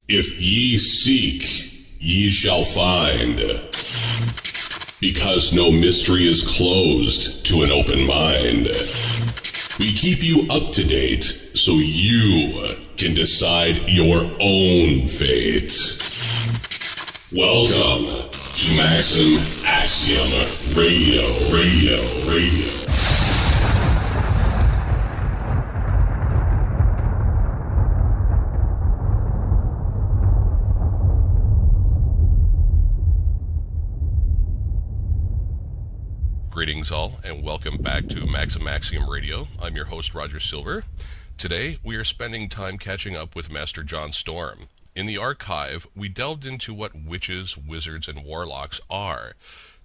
If ye seek, ye shall find. Because no mystery is closed to an open mind. We keep you up to date so you can decide your own fate. Welcome to Maxim Axiom Radio. Greetings all, and welcome back to Maxim Axiom Radio. I'm your host, Roger Sylver. Today, we are spending time catching up with Master John Stormm. In the archive, we delved into what witches, wizards, and warlocks are.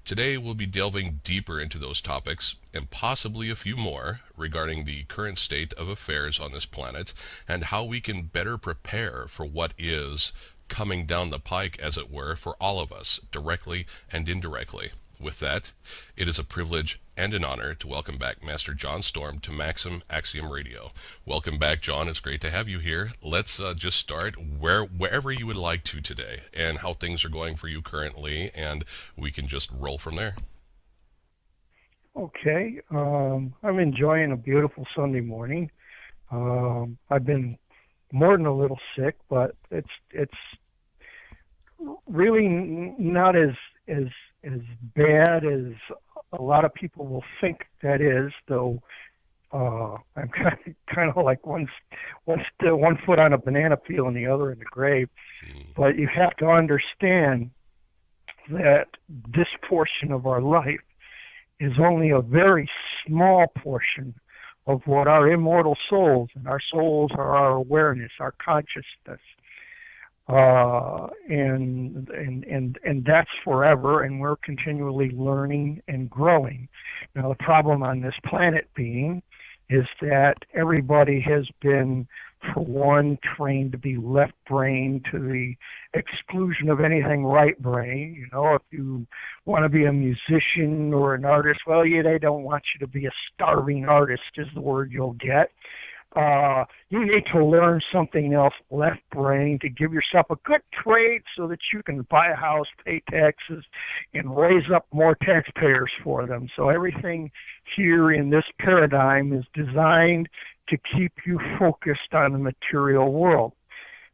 Today, we'll be delving deeper into those topics, and possibly a few more, regarding the current state of affairs on this planet, and how we can better prepare for what is coming down the pike, as it were, for all of us, directly and indirectly. With that, it is a privilege and an honor to welcome back Master John Stormm to Maxim Axiom Radio. Welcome back, John. It's great to have you here. Let's just start wherever you would like to today and how things are going for you currently, and we can just roll from there. Okay. I'm enjoying a beautiful Sunday morning. I've been more than a little sick, but it's really not as bad as a lot of people will think that is, though. I'm kind of like one foot on a banana peel and the other in the grave. But you have to understand that this portion of our life is only a very small portion of what our immortal souls, and our souls are our awareness, our consciousness. And that's forever, and we're continually learning and growing. Now, the problem on this planet being is that everybody has been, for one, trained to be left brain to the exclusion of anything right brain. You know, if you want to be a musician or an artist, well, they don't want you to be a starving artist is the word you'll get. You need to learn something else, left brain, to give yourself a good trade so that you can buy a house, pay taxes, and raise up more taxpayers for them. So everything here in this paradigm is designed to keep you focused on the material world.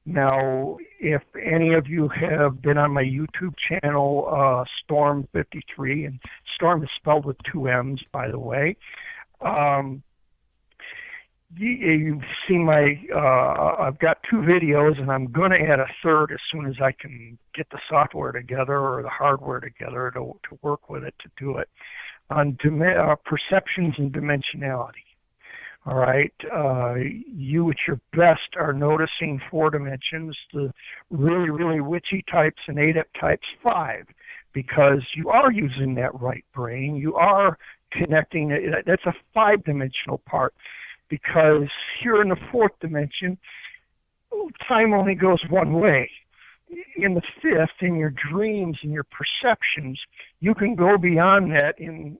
Now, if any of you have been on my YouTube channel, Stormm53, and Storm is spelled with two M's, by the way, you've seen I've got two videos, and I'm going to add a third as soon as I can get the software together or the hardware together to work with it to do it, on perceptions and dimensionality. All right, you at your best are noticing 4 dimensions, the really, really witchy types and adept types 5, because you are using that right brain. You are connecting. That's a 5-dimensional part. Because here in the 4th dimension, time only goes one way. In the 5th, in your dreams and your perceptions, you can go beyond that in,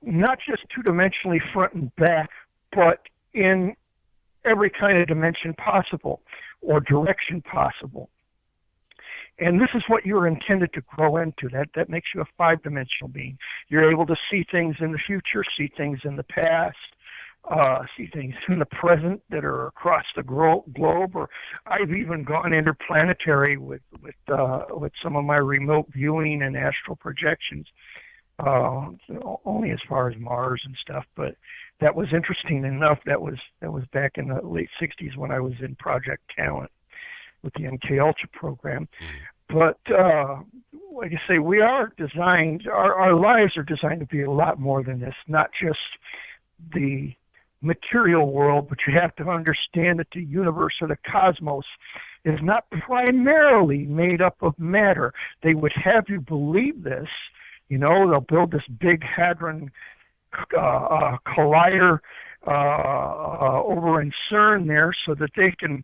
not just 2-dimensionally front and back, but in every kind of dimension possible or direction possible. And this is what you're intended to grow into. That makes you a 5-dimensional being. You're able to see things in the future, see things in the past, see things in the present that are across the globe, or I've even gone interplanetary with some of my remote viewing and astral projections, only as far as Mars and stuff. But that was interesting enough. That was back in the late '60s when I was in Project Talent with the MK Ultra program. But like I say, we are designed. Our lives are designed to be a lot more than this. Not just the material world, but you have to understand that the universe or the cosmos is not primarily made up of matter. They would have you believe this. They'll build this big hadron collider over in CERN there so that they can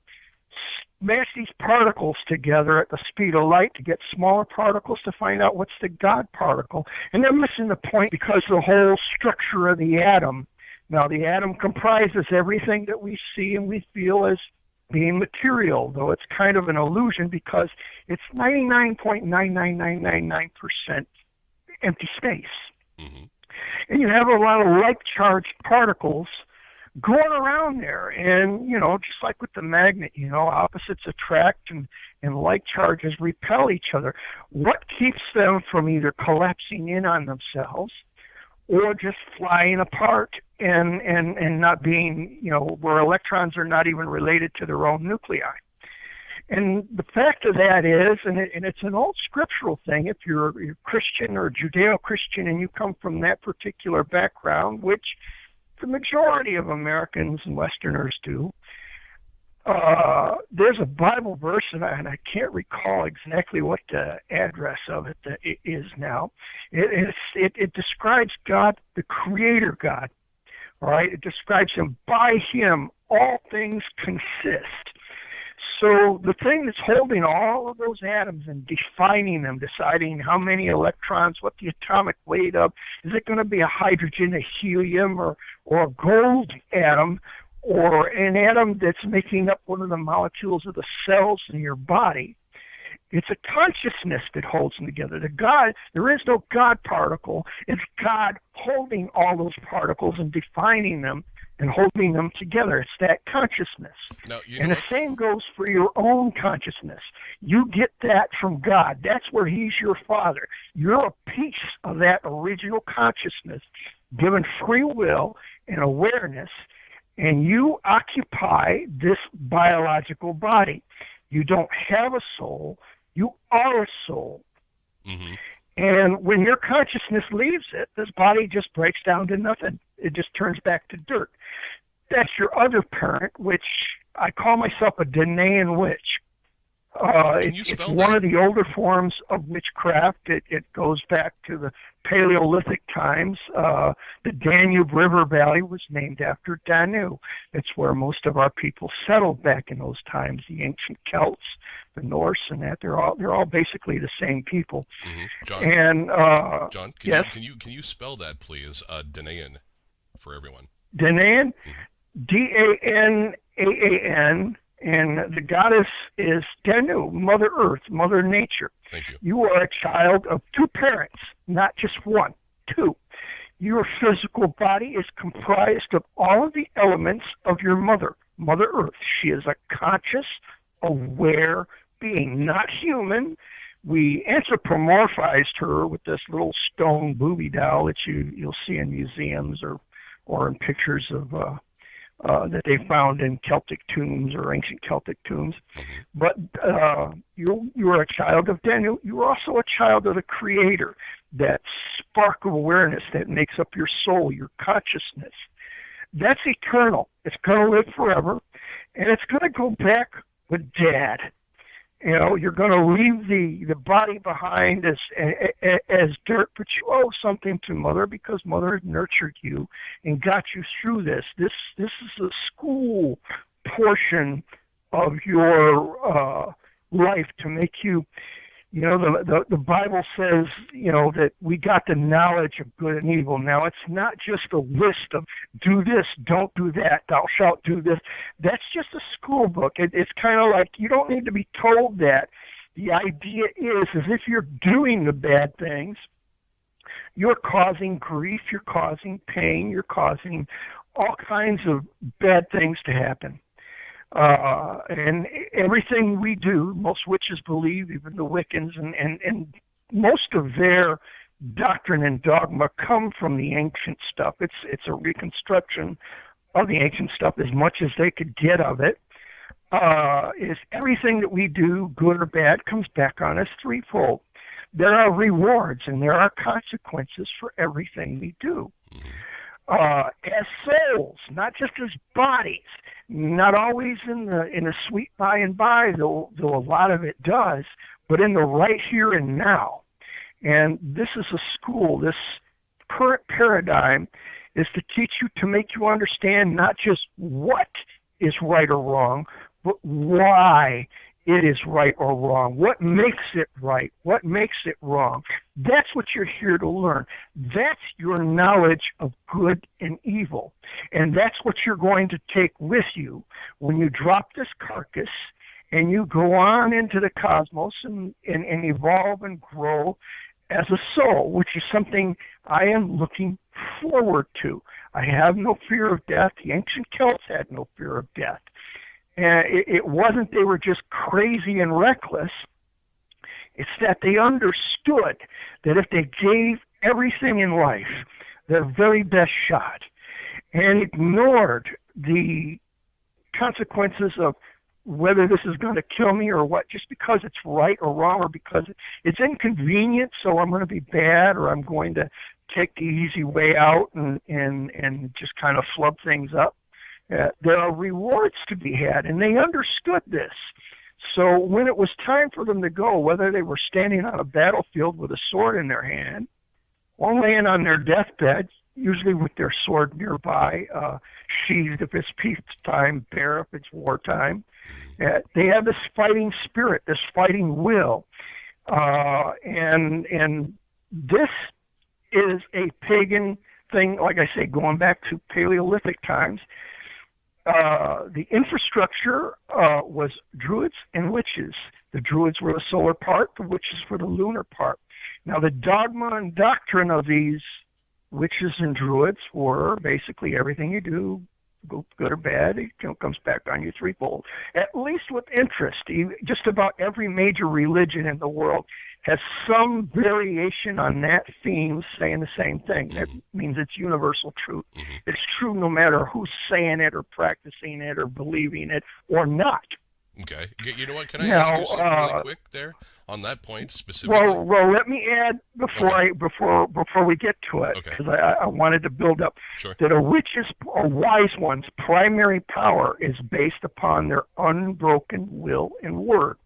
smash these particles together at the speed of light to get smaller particles to find out what's the God particle. And they're missing the point because the whole structure of the atom. Now, the atom comprises everything that we see and we feel as being material, though it's kind of an illusion because it's 99.99999% empty space. Mm-hmm. And you have a lot of like-charged particles going around there. And, just like with the magnet, opposites attract and like charges repel each other. What keeps them from either collapsing in on themselves or just flying apart and not being, where electrons are not even related to their own nuclei? And the fact of that is, and it's an old scriptural thing, if you're Christian or Judeo-Christian and you come from that particular background, which the majority of Americans and Westerners do, there's a Bible verse, and I can't recall exactly what the address of it is now. It describes God, the Creator God, all right? It describes Him. By Him, all things consist. So the thing that's holding all of those atoms and defining them, deciding how many electrons, what the atomic weight of, is it going to be a hydrogen, a helium, or a gold atom, or an atom that's making up one of the molecules of the cells in your body? It's a consciousness that holds them together. There is no God particle. It's God holding all those particles and defining them and holding them together. It's that consciousness. Now, and the same goes for your own consciousness. You get that from God. That's where He's your Father. You're a piece of that original consciousness, given free will and awareness, and you occupy this biological body. You don't have a soul. You are a soul. Mm-hmm. And when your consciousness leaves it, this body just breaks down to nothing. It just turns back to dirt. That's your other parent, which I call myself a Danaan witch. It's one of the older forms of witchcraft. It goes back to the Paleolithic times. The Danube River Valley was named after Danu. It's where most of our people settled back in those times. The ancient Celts, the Norse, and that they're all basically the same people. Mm-hmm. John, yes? Can you spell that, please? Danaan for everyone. Danaan, Mm-hmm. Danaan. And the goddess is Danu, Mother Earth, Mother Nature. Thank you. You are a child of two parents, not just one, two. Your physical body is comprised of all of the elements of your mother, Mother Earth. She is a conscious, aware being, not human. We anthropomorphized her with this little stone booby doll that you'll see in museums or in pictures of that they found in Celtic tombs or ancient Celtic tombs. But you are a child of Daniel. You are also a child of the Creator, that spark of awareness that makes up your soul, your consciousness. That's eternal. It's going to live forever, and it's going to go back with Dad. You're going to leave the body behind as dirt, but you owe something to Mother because Mother nurtured you and got you through this. This is a school portion of your life to make you. The Bible says, that we got the knowledge of good and evil. Now, it's not just a list of do this, don't do that, thou shalt do this. That's just a school book. It's kind of like you don't need to be told that. The idea is if you're doing the bad things, you're causing grief, you're causing pain, you're causing all kinds of bad things to happen. And everything we do, most witches believe, even the Wiccans, and most of their doctrine and dogma come from the ancient stuff. It's a reconstruction of the ancient stuff as much as they could get of it. Is everything that we do, good or bad, comes back on us threefold. There are rewards and there are consequences for everything we do. As souls, not just as bodies. Not always in the sweet by and by, though a lot of it does, but in the right here and now. And this is a school. This current paradigm is to teach you, to make you understand not just what is right or wrong, but why it is right or wrong? What makes it right? What makes it wrong? That's what you're here to learn. That's your knowledge of good and evil. And that's what you're going to take with you when you drop this carcass and you go on into the cosmos and evolve and grow as a soul, which is something I am looking forward to. I have no fear of death. The ancient Celts had no fear of death. And it wasn't they were just crazy and reckless. It's that they understood that if they gave everything in life their very best shot and ignored the consequences of whether this is going to kill me or what, just because it's right or wrong or because it's inconvenient, so I'm going to be bad or I'm going to take the easy way out and just kind of flub things up. There are rewards to be had, and they understood this. So when it was time for them to go, whether they were standing on a battlefield with a sword in their hand or laying on their deathbed, usually with their sword nearby, sheathed if it's peacetime, bare if it's wartime, they have this fighting spirit, this fighting will. And this is a pagan thing, like I say, going back to Paleolithic times. The infrastructure was druids and witches. The druids were the solar part, the witches were the lunar part. Now, the dogma and doctrine of these witches and druids were basically everything you do, good or bad, it comes back on you threefold. At least with interest. Just about every major religion in the world has some variation on that theme saying the same thing. That means it's universal truth. It's true no matter who's saying it or practicing it or believing it or not. Okay. You know what? Can I ask you something really quick there on that point specifically? Well, let me add before we get to it, because I wanted to build up that a witch's or wise one's primary power is based upon their unbroken will and word.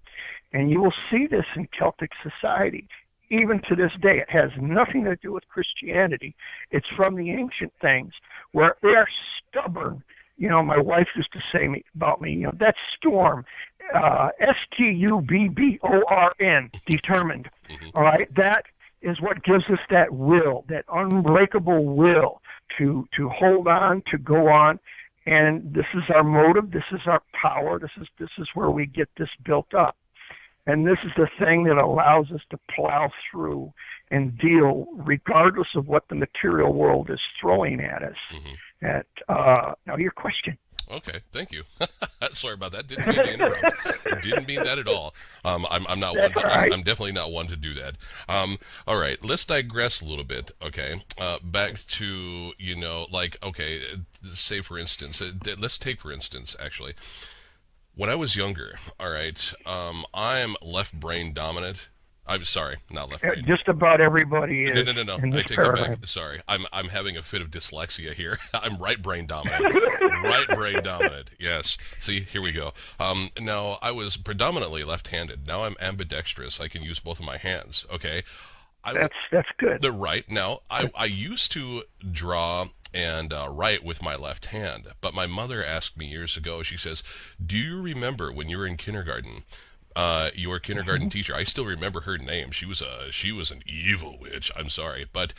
And you will see this in Celtic society. Even to this day, it has nothing to do with Christianity. It's from the ancient things where they are stubborn. You know, my wife used to say about me, that's Storm, S-T-U-B-B-O-R-N, determined. All right, that is what gives us that will, that unbreakable will to hold on, to go on. And this is our motive. This is our power. This is where we get this built up. And this is the thing that allows us to plow through and deal regardless of what the material world is throwing at us. Now, your question. Okay, thank you. Sorry about that. Didn't mean to interrupt. Didn't mean that at all. I'm not one. I'm definitely not one to do that. All right, let's digress a little bit. Okay, back to say for instance, let's take for instance actually. When I was younger, all right, I'm left brain dominant. I'm sorry, not left brain. Just about everybody is. No. I take that back. Sorry, I'm having a fit of dyslexia here. I'm right brain dominant. Right brain dominant. Yes. See, here we go. Now I was predominantly left-handed. Now I'm ambidextrous. I can use both of my hands. Okay. That's good. Now I used to draw and write with my left hand, but my mother asked me years ago, she says, do you remember when you were in kindergarten, your kindergarten teacher, I still remember her name, she was an evil witch, I'm sorry, but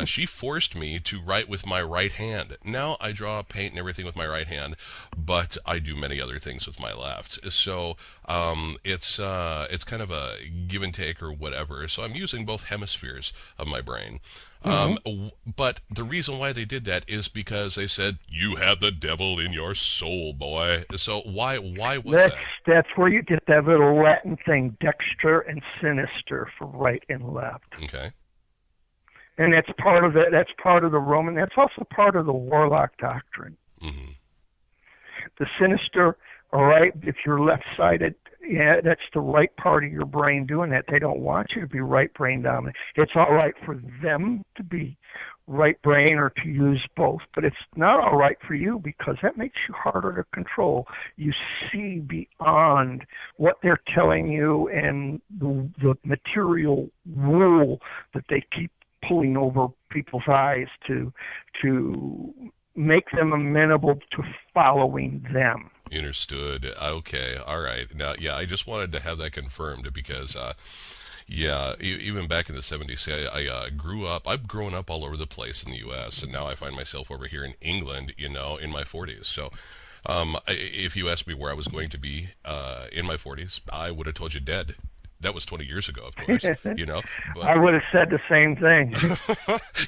she forced me to write with my right hand. Now I draw, paint and everything with my right hand, but I do many other things with my left, so it's kind of a give and take or whatever, so I'm using both hemispheres of my brain. But the reason why they did that is because they said, you have the devil in your soul, boy. So why was that? That's where you get that little Latin thing, dexter and sinister, for right and left. Okay. And that's part of it. That's part of the Roman. That's also part of the warlock doctrine. The sinister, all right, if you're left-sided, yeah, that's the right part of your brain doing that. They don't want you to be right brain dominant. It's all right for them to be right brain or to use both, but it's not all right for you because that makes you harder to control. You see beyond what they're telling you and the material rule that they keep pulling over people's eyes to make them amenable to following them. Understood. Okay. All right. Now, yeah, I just wanted to have that confirmed because, yeah, even back in the 70s, see, I grew up, I've grown up all over the place in the U.S., and now I find myself over here in England, in my 40s. So, if you asked me where I was going to be in my 40s, I would have told you dead. That was 20 years ago, of course, But, I would have said the same thing.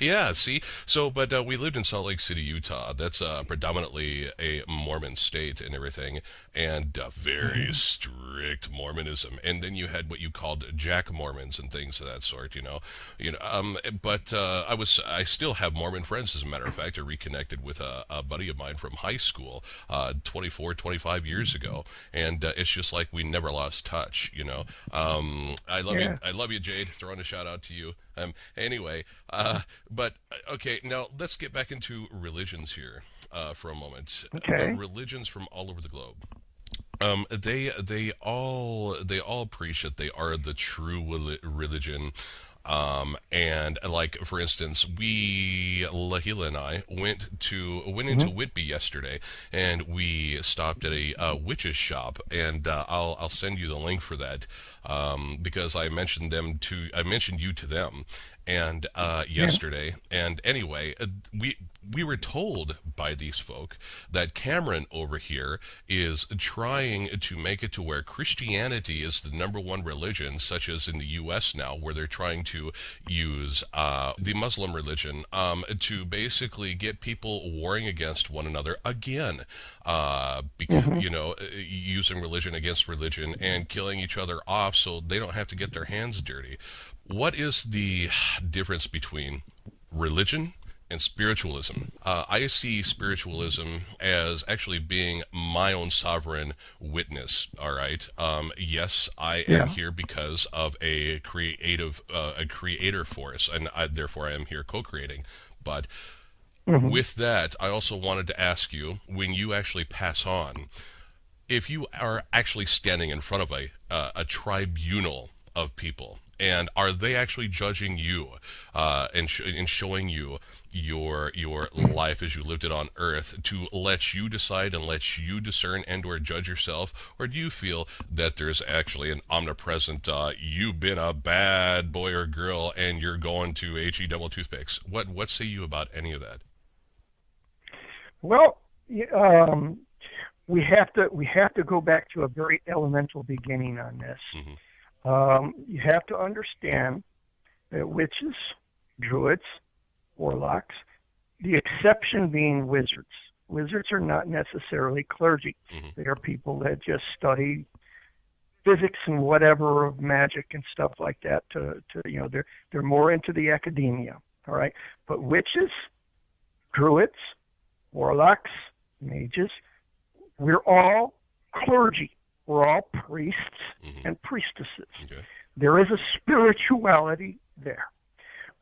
yeah, see? So, but we lived in Salt Lake City, Utah. That's predominantly a Mormon state and everything, and very strict Mormonism. And then you had what you called Jack Mormons and things of that sort, But I still have Mormon friends, as a matter of fact. I reconnected with a buddy of mine from high school 25 years ago, and it's just like we never lost touch, I love you. I love you, Jade. Throwing a shout out to you. Anyway, but okay, now let's get back into religions here for a moment. Okay. Religions from all over the globe. They all preach that they are the true religion. And like, for instance, Lahila and I went into Whitby yesterday, and we stopped at a witch's shop, and I'll send you the link for that, because I mentioned you to them, and yesterday, and anyway, we were told by these folk that Cameron over here is trying to make it to where Christianity is the number one religion, such as in the U.S. now, where they're trying to use the Muslim religion to basically get people warring against one another again, because using religion against religion and killing each other off so they don't have to get their hands dirty. What is the difference between religion and spiritualism? I see spiritualism as actually being my own sovereign witness. All right. Yes, I am here because of a creator force, and therefore I am here co-creating. But with that, I also wanted to ask you, when you actually pass on, if you are actually standing in front of a tribunal of people, and are they actually judging you and showing you your life as you lived it on Earth to let you decide and let you discern and or judge yourself? Or do you feel that there's actually an omnipresent, you've been a bad boy or girl and you're going to HE double toothpicks? What say you about any of that? Well, we have to go back to a very elemental beginning on this. You have to understand that witches, druids, warlocks, the exception being wizards. Wizards are not necessarily clergy. They are people that just study physics and whatever of magic and stuff like that. They're more into the academia. All right, but witches, druids, warlocks, mages, we're all clergy. We're all priests and priestesses. Okay. There is a spirituality there.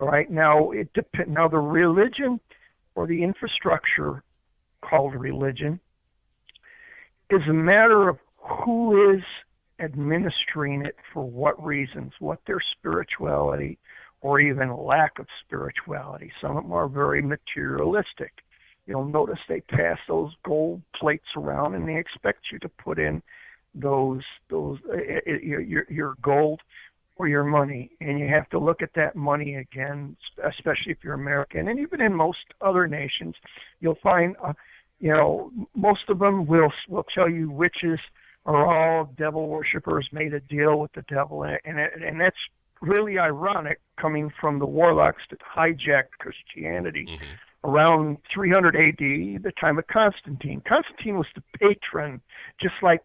All right. Now Now the religion or the infrastructure called religion is a matter of who is administering it for what reasons, what their spirituality or even lack of spirituality. Some of them are very materialistic. You'll notice they pass those gold plates around and they expect you to put in your gold or your money, and you have to look at that money again, especially if you're American, and even in most other nations, you'll find, most of them will tell you witches are all devil worshippers, made a deal with the devil, and that's really ironic coming from the warlocks that hijacked Christianity. Around 300 AD, the time of Constantine. Constantine was the patron, just like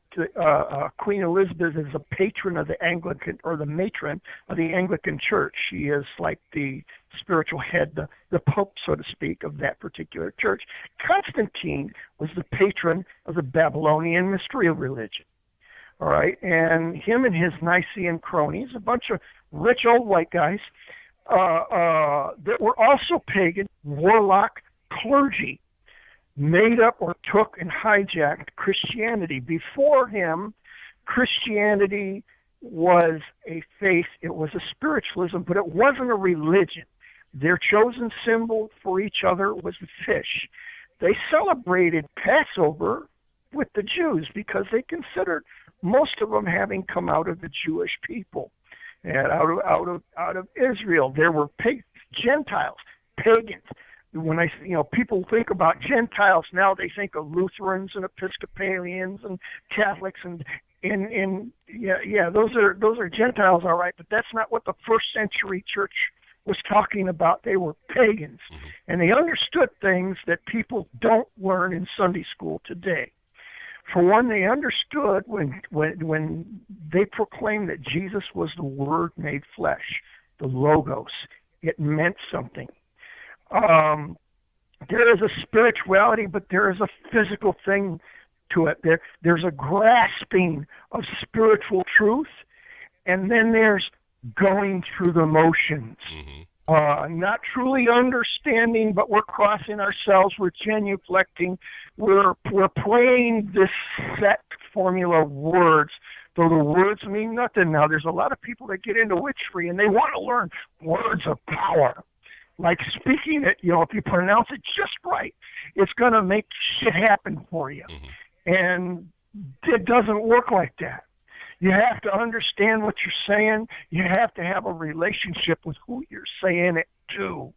Queen Elizabeth is a patron of the Anglican, or the matron of the Anglican Church. She is like the spiritual head, the Pope, so to speak, of that particular church. Constantine was the patron of the Babylonian mystery religion. All right, and him and his Nicene cronies, a bunch of rich old white guys, that were also pagan, warlock clergy, made up or took and hijacked Christianity. Before him, Christianity was a faith, it was a spiritualism, but it wasn't a religion. Their chosen symbol for each other was the fish. They celebrated Passover with the Jews because they considered most of them having come out of the Jewish people and out of Israel. There were Gentiles, pagans. When people think about Gentiles now, they think of Lutherans and Episcopalians and Catholics and those are Gentiles, all right, but that's not what the first century church was talking about. They were pagans, and they understood things that people don't learn in Sunday school today. For one, they understood when they proclaimed that Jesus was the Word made flesh, the Logos. It meant something. There is a spirituality, but there is a physical thing to it. There's a grasping of spiritual truth, and then there's going through the motions. Not truly understanding, but we're crossing ourselves, we're genuflecting, we're playing this set formula of words, though the words mean nothing. Now, there's a lot of people that get into witchery, and they want to learn words of power. Like speaking it, if you pronounce it just right, it's going to make shit happen for you. And it doesn't work like that. You have to understand what you're saying. You have to have a relationship with who you're saying it to.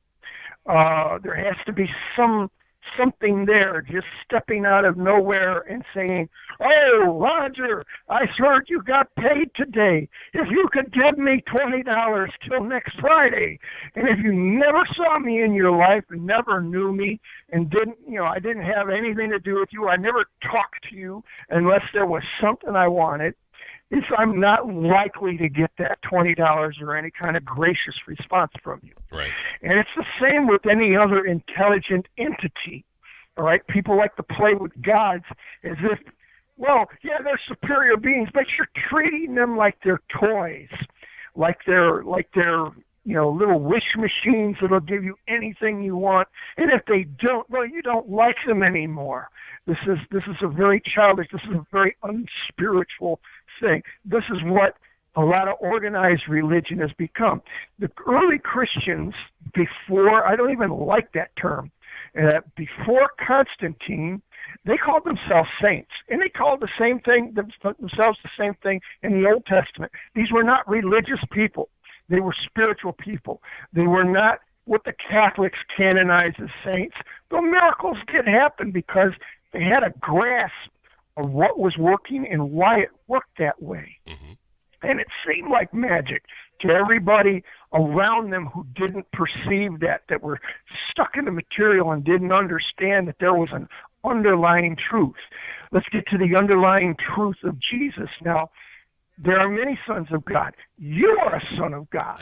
There has to be something there, just stepping out of nowhere and saying, "Oh, Roger, I heard you got paid today. If you could give me $20 till next Friday." And if you never saw me in your life and never knew me and I didn't have anything to do with you, I never talked to you unless there was something I wanted, I'm not likely to get that $20 or any kind of gracious response from you. Right. And it's the same with any other intelligent entity. All right? People like to play with gods as if, they're superior beings, but you're treating them like they're toys, like they're little wish machines that'll give you anything you want. And if they don't, you don't like them anymore. This is a very childish, this is a very unspiritual thing. This is what a lot of organized religion has become. The early Christians, I don't even like that term, before Constantine, they called themselves saints, and they called themselves the same thing in the Old Testament. These were not religious people. They were spiritual people. They were not what the Catholics canonize as saints. The miracles did happen because they had a grasp of what was working and why it worked that way. And it seemed like magic to everybody around them who didn't perceive that were stuck in the material and didn't understand that there was an underlying truth. Let's get to the underlying truth of Jesus. Now, there are many sons of God. You are a son of God.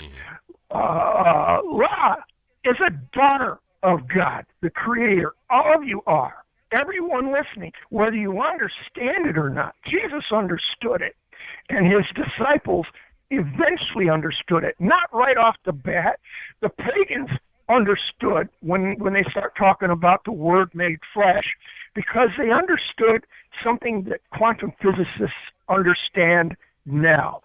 Ra is a daughter of God, the Creator. All of you are. Everyone listening, whether you understand it or not, Jesus understood it. And his disciples eventually understood it. Not right off the bat. The pagans understood when they start talking about the Word made flesh, because they understood something that quantum physicists understand now.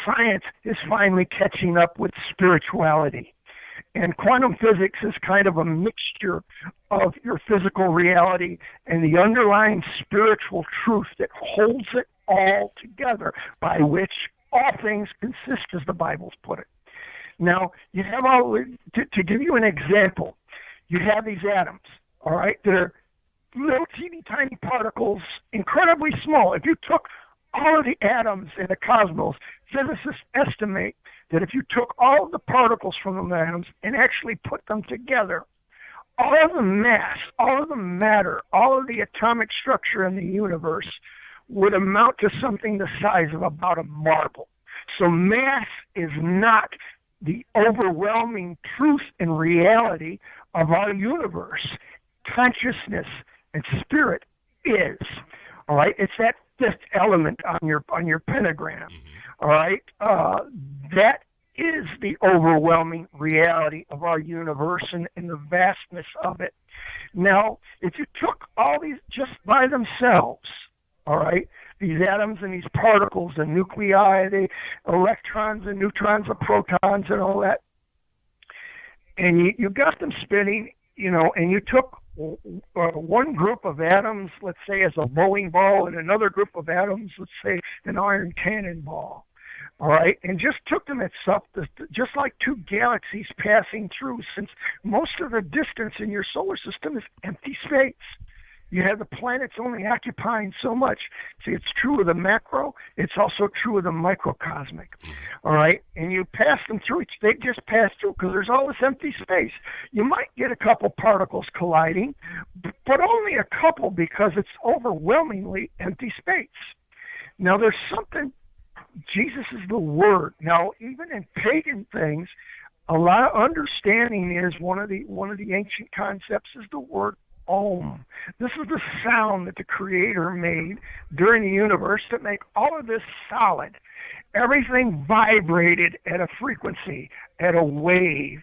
Science is finally catching up with spirituality. And quantum physics is kind of a mixture of your physical reality and the underlying spiritual truth that holds it all together, by which all things consist, as the Bible's put it. Now, you have to give you an example, you have these atoms, all right? They're little teeny tiny particles, incredibly small. If you took all of the atoms in the cosmos, physicists estimate that if you took all of the particles from the atoms and actually put them together, all of the mass, all of the matter, all of the atomic structure in the universe would amount to something the size of about a marble. So mass is not the overwhelming truth and reality of our universe. Consciousness and spirit is. All right? It's that fifth element on your pentagram. All right? That is the overwhelming reality of our universe and the vastness of it. Now, if you took all these just by themselves, all right, these atoms and these particles, the nuclei, the electrons and neutrons, the protons and all that, and you got them spinning, and you took one group of atoms, let's say, as a bowling ball, and another group of atoms, let's say, an iron cannonball. All right, and just took them at just like two galaxies passing through, since most of the distance in your solar system is empty space. You have the planets only occupying so much. See, it's true of the macro. It's also true of the microcosmic. All right, and you pass them through. They just pass through because there's all this empty space. You might get a couple particles colliding, but only a couple because it's overwhelmingly empty space. Now, there's something. Jesus is the Word. Now, even in pagan things, a lot of understanding is one of the ancient concepts is the word Om. This is the sound that the Creator made during the universe to make all of this solid. Everything vibrated at a frequency, at a wave.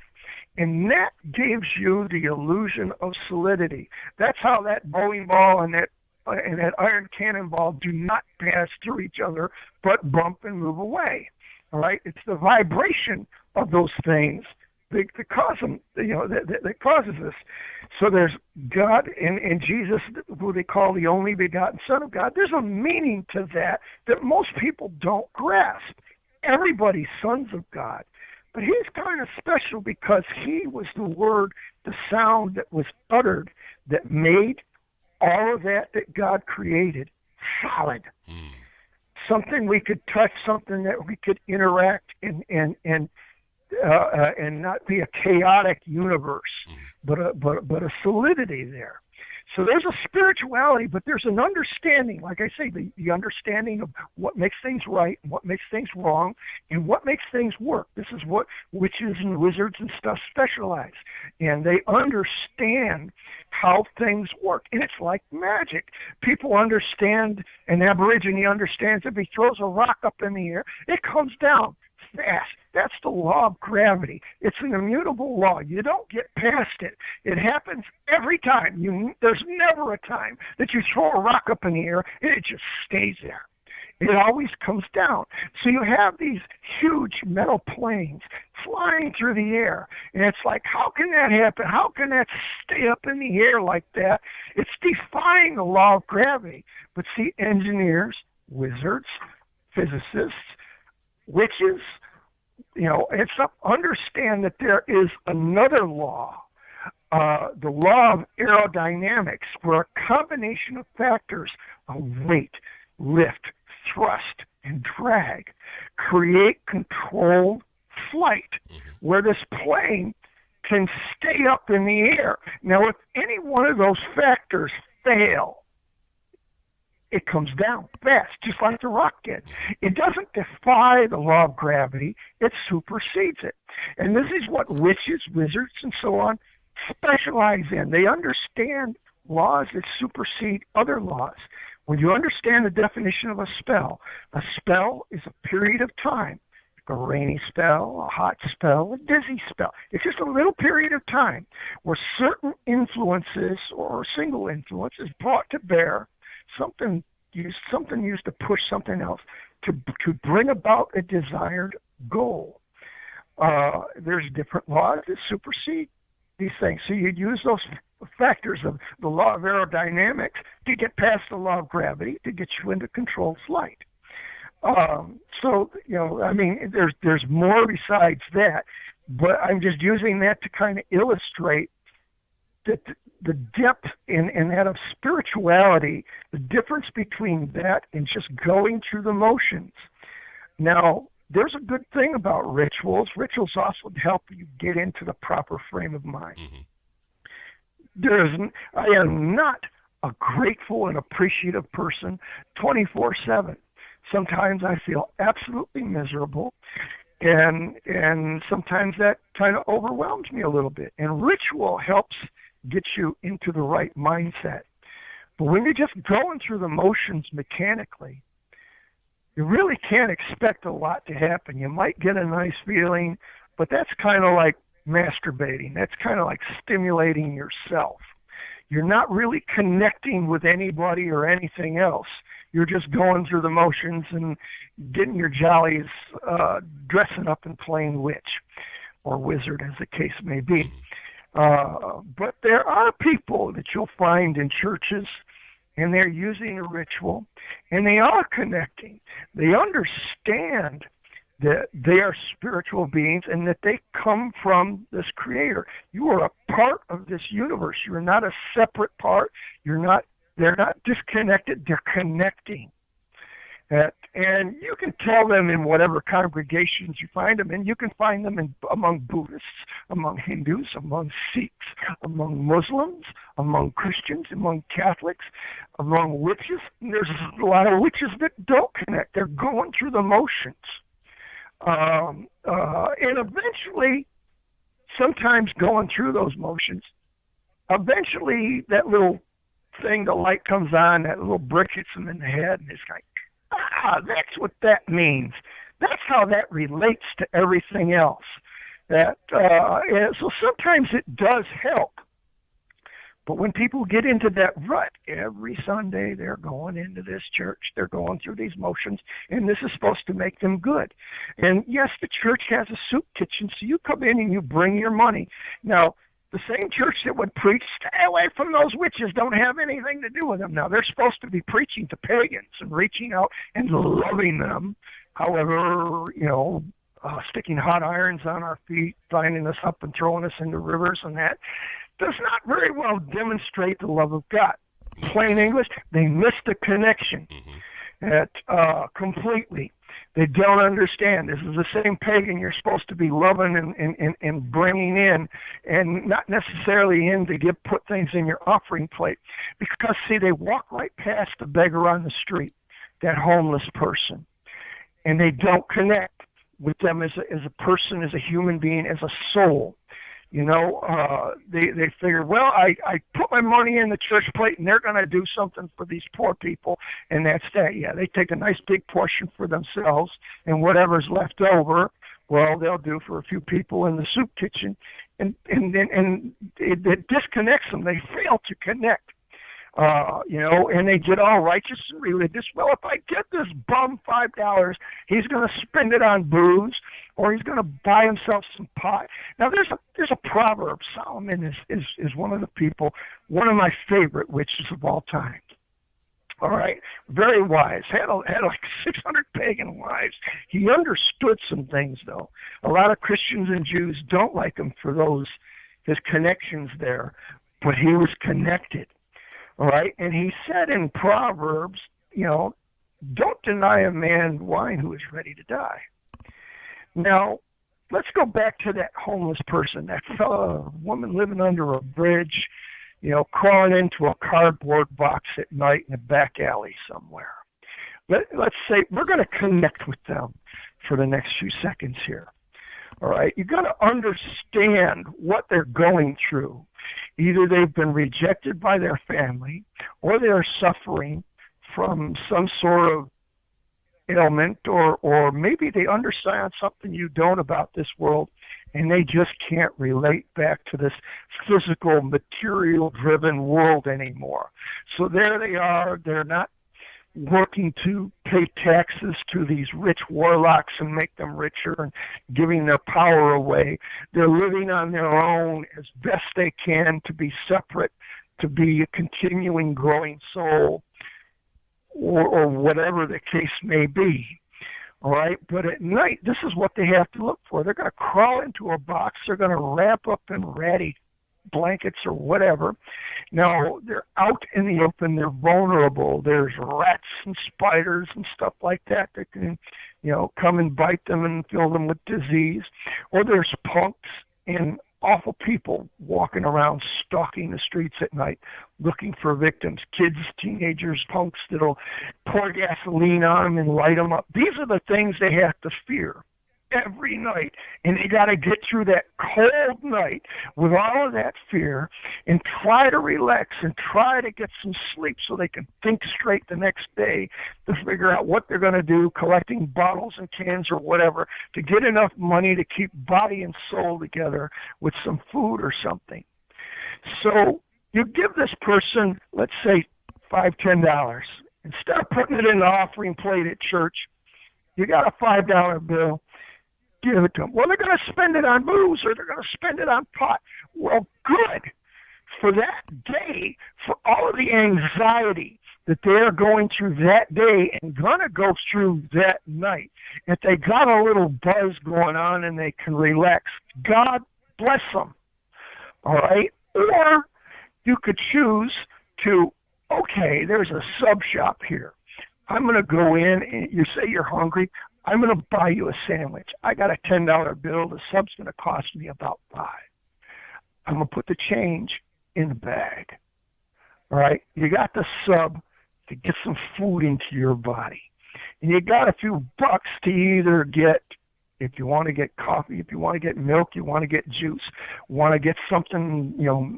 And that gives you the illusion of solidity. That's how that bowling ball and that iron cannonball do not pass through each other, but bump and move away. All right, it's the vibration of those things that cause them. That causes this. So there's God and Jesus, who they call the only begotten Son of God. There's a meaning to that most people don't grasp. Everybody's sons of God, but he's kind of special because he was the word, the sound that was uttered that made all of that God created solid. Something we could touch, something that we could interact and not be a chaotic universe, but a solidity there. So there's a spirituality, but there's an understanding, like I say, the understanding of what makes things right, and what makes things wrong, and what makes things work. This is what witches and wizards and stuff specialize. And they understand how things work. And it's like magic. People understand, an Aborigine understands if he throws a rock up in the air, it comes down fast. That's the law of gravity. It's an immutable law. You don't get past it. It happens every time. There's never a time that you throw a rock up in the air and it just stays there. It always comes down. So you have these huge metal planes flying through the air. And it's like, how can that happen? How can that stay up in the air like that? It's defying the law of gravity. But see, engineers, wizards, physicists, witches, it's understand that there is another law, the law of aerodynamics, where a combination of factors of weight, lift, thrust, and drag create controlled flight, where this plane can stay up in the air. Now, if any one of those factors fail, it comes down fast, just like the rock did. It doesn't defy the law of gravity, it supersedes it. And this is what witches, wizards, and so on specialize in. They understand laws that supersede other laws. When you understand the definition of a spell is a period of time. A rainy spell, a hot spell, a dizzy spell. It's just a little period of time where certain influences or a single influence is brought to bear, something used to push something else to bring about a desired goal. There's different laws that supersede these things. So you'd use those factors of the law of aerodynamics to get past the law of gravity to get you into controlled flight. There's more besides that, but I'm just using that to kind of illustrate that the depth in that of spirituality, the difference between that and just going through the motions. Now, there's a good thing about rituals. Rituals also help you get into the proper frame of mind. I am not a grateful and appreciative person 24/7. Sometimes I feel absolutely miserable, and sometimes that kind of overwhelms me a little bit. And ritual helps get you into the right mindset. But when you're just going through the motions mechanically, you really can't expect a lot to happen. You might get a nice feeling, but that's kind of like masturbating. That's kind of like stimulating yourself. You're not really connecting with anybody or anything else. You're just going through the motions and getting your jollies, dressing up and playing witch or wizard, as the case may be. But there are people that you'll find in churches, and they're using a ritual, and they are connecting. They understand that they are spiritual beings and that they come from this creator. You are a part of this universe. You're not a separate part. They're not disconnected. They're connecting. And you can tell them in whatever congregations you find them in. You can find them among Buddhists, among Hindus, among Sikhs, among Muslims, among Christians, among Catholics, among witches. And there's a lot of witches that don't connect. They're going through the motions. And eventually, sometimes going through those motions, eventually that little thing, the light comes on, that little brick hits them in the head, and it's like, that's what that means. That's how that relates to everything else. And so sometimes it does help. But when people get into that rut, every Sunday they're going into this church, they're going through these motions, and this is supposed to make them good. And yes, the church has a soup kitchen, so you come in and you bring your money. Now, the same church that would preach, stay away from those witches, don't have anything to do with them. Now, they're supposed to be preaching to pagans and reaching out and loving them. However, sticking hot irons on our feet, binding us up and throwing us into rivers and that does not very well demonstrate the love of God. Plain English, they missed the connection completely. They don't understand. This is the same pagan you're supposed to be loving and bringing in, and not necessarily in to put things in your offering plate. Because, see, they walk right past the beggar on the street, that homeless person, and they don't connect with them as a person, as a human being, as a soul. They figure, well, I put my money in the church plate and they're going to do something for these poor people, and that's that. Yeah, they take a nice big portion for themselves, and whatever's left over, well, they'll do for a few people in the soup kitchen, and it disconnects them. They fail to connect. And they get all righteous and religious. Well, if I get this bum $5, he's going to spend it on booze, or he's going to buy himself some pot. Now, there's a proverb. Solomon is one of the people, one of my favorite witches of all time. All right, very wise. Had like 600 pagan wives. He understood some things, though. A lot of Christians and Jews don't like him for his connections there, but he was connected. All right, and he said in Proverbs, don't deny a man wine who is ready to die. Now, let's go back to that homeless person, that woman living under a bridge, crawling into a cardboard box at night in a back alley somewhere. Let's say we're going to connect with them for the next few seconds here. All right, you got to understand what they're going through. Either they've been rejected by their family, or they're suffering from some sort of ailment, or maybe they understand something you don't about this world, and they just can't relate back to this physical, material-driven world anymore. So there they are. They're not working to pay taxes to these rich warlocks and make them richer and giving their power away. They're living on their own as best they can to be separate, to be a continuing growing soul, or whatever the case may be. All right, but at night, this is what they have to look for. They're going to crawl into a box. They're going to wrap up in ratty blankets or whatever. Now, they're out in the open. They're vulnerable. There's rats and spiders and stuff like that can, come and bite them and fill them with disease. Or there's punks and awful people walking around stalking the streets at night looking for victims. Kids, teenagers, punks that'll pour gasoline on them and light them up. These are the things they have to fear every night, and they got to get through that cold night with all of that fear and try to relax and try to get some sleep so they can think straight the next day to figure out what they're going to do, collecting bottles and cans or whatever to get enough money to keep body and soul together with some food or something. So you give this person, let's say, $5, $10. Instead of putting it in the offering plate at church, you got a $5 bill. give it to them. Well, they're going to spend it on booze or they're going to spend it on pot. Well, good. For that day, for all of the anxiety that they're going through that day and going to go through that night, if they got a little buzz going on and they can relax, God bless them. All right? Or you could choose to, okay, there's a sub shop here. I'm going to go in, and you say you're hungry. I'm going to buy you a sandwich. I got a $10 bill. The sub's going to cost me about $5. I'm going to put the change in the bag. All right? You got the sub to get some food into your body. And you got a few bucks to either get, if you want to get coffee, if you want to get milk, you want to get juice, want to get something,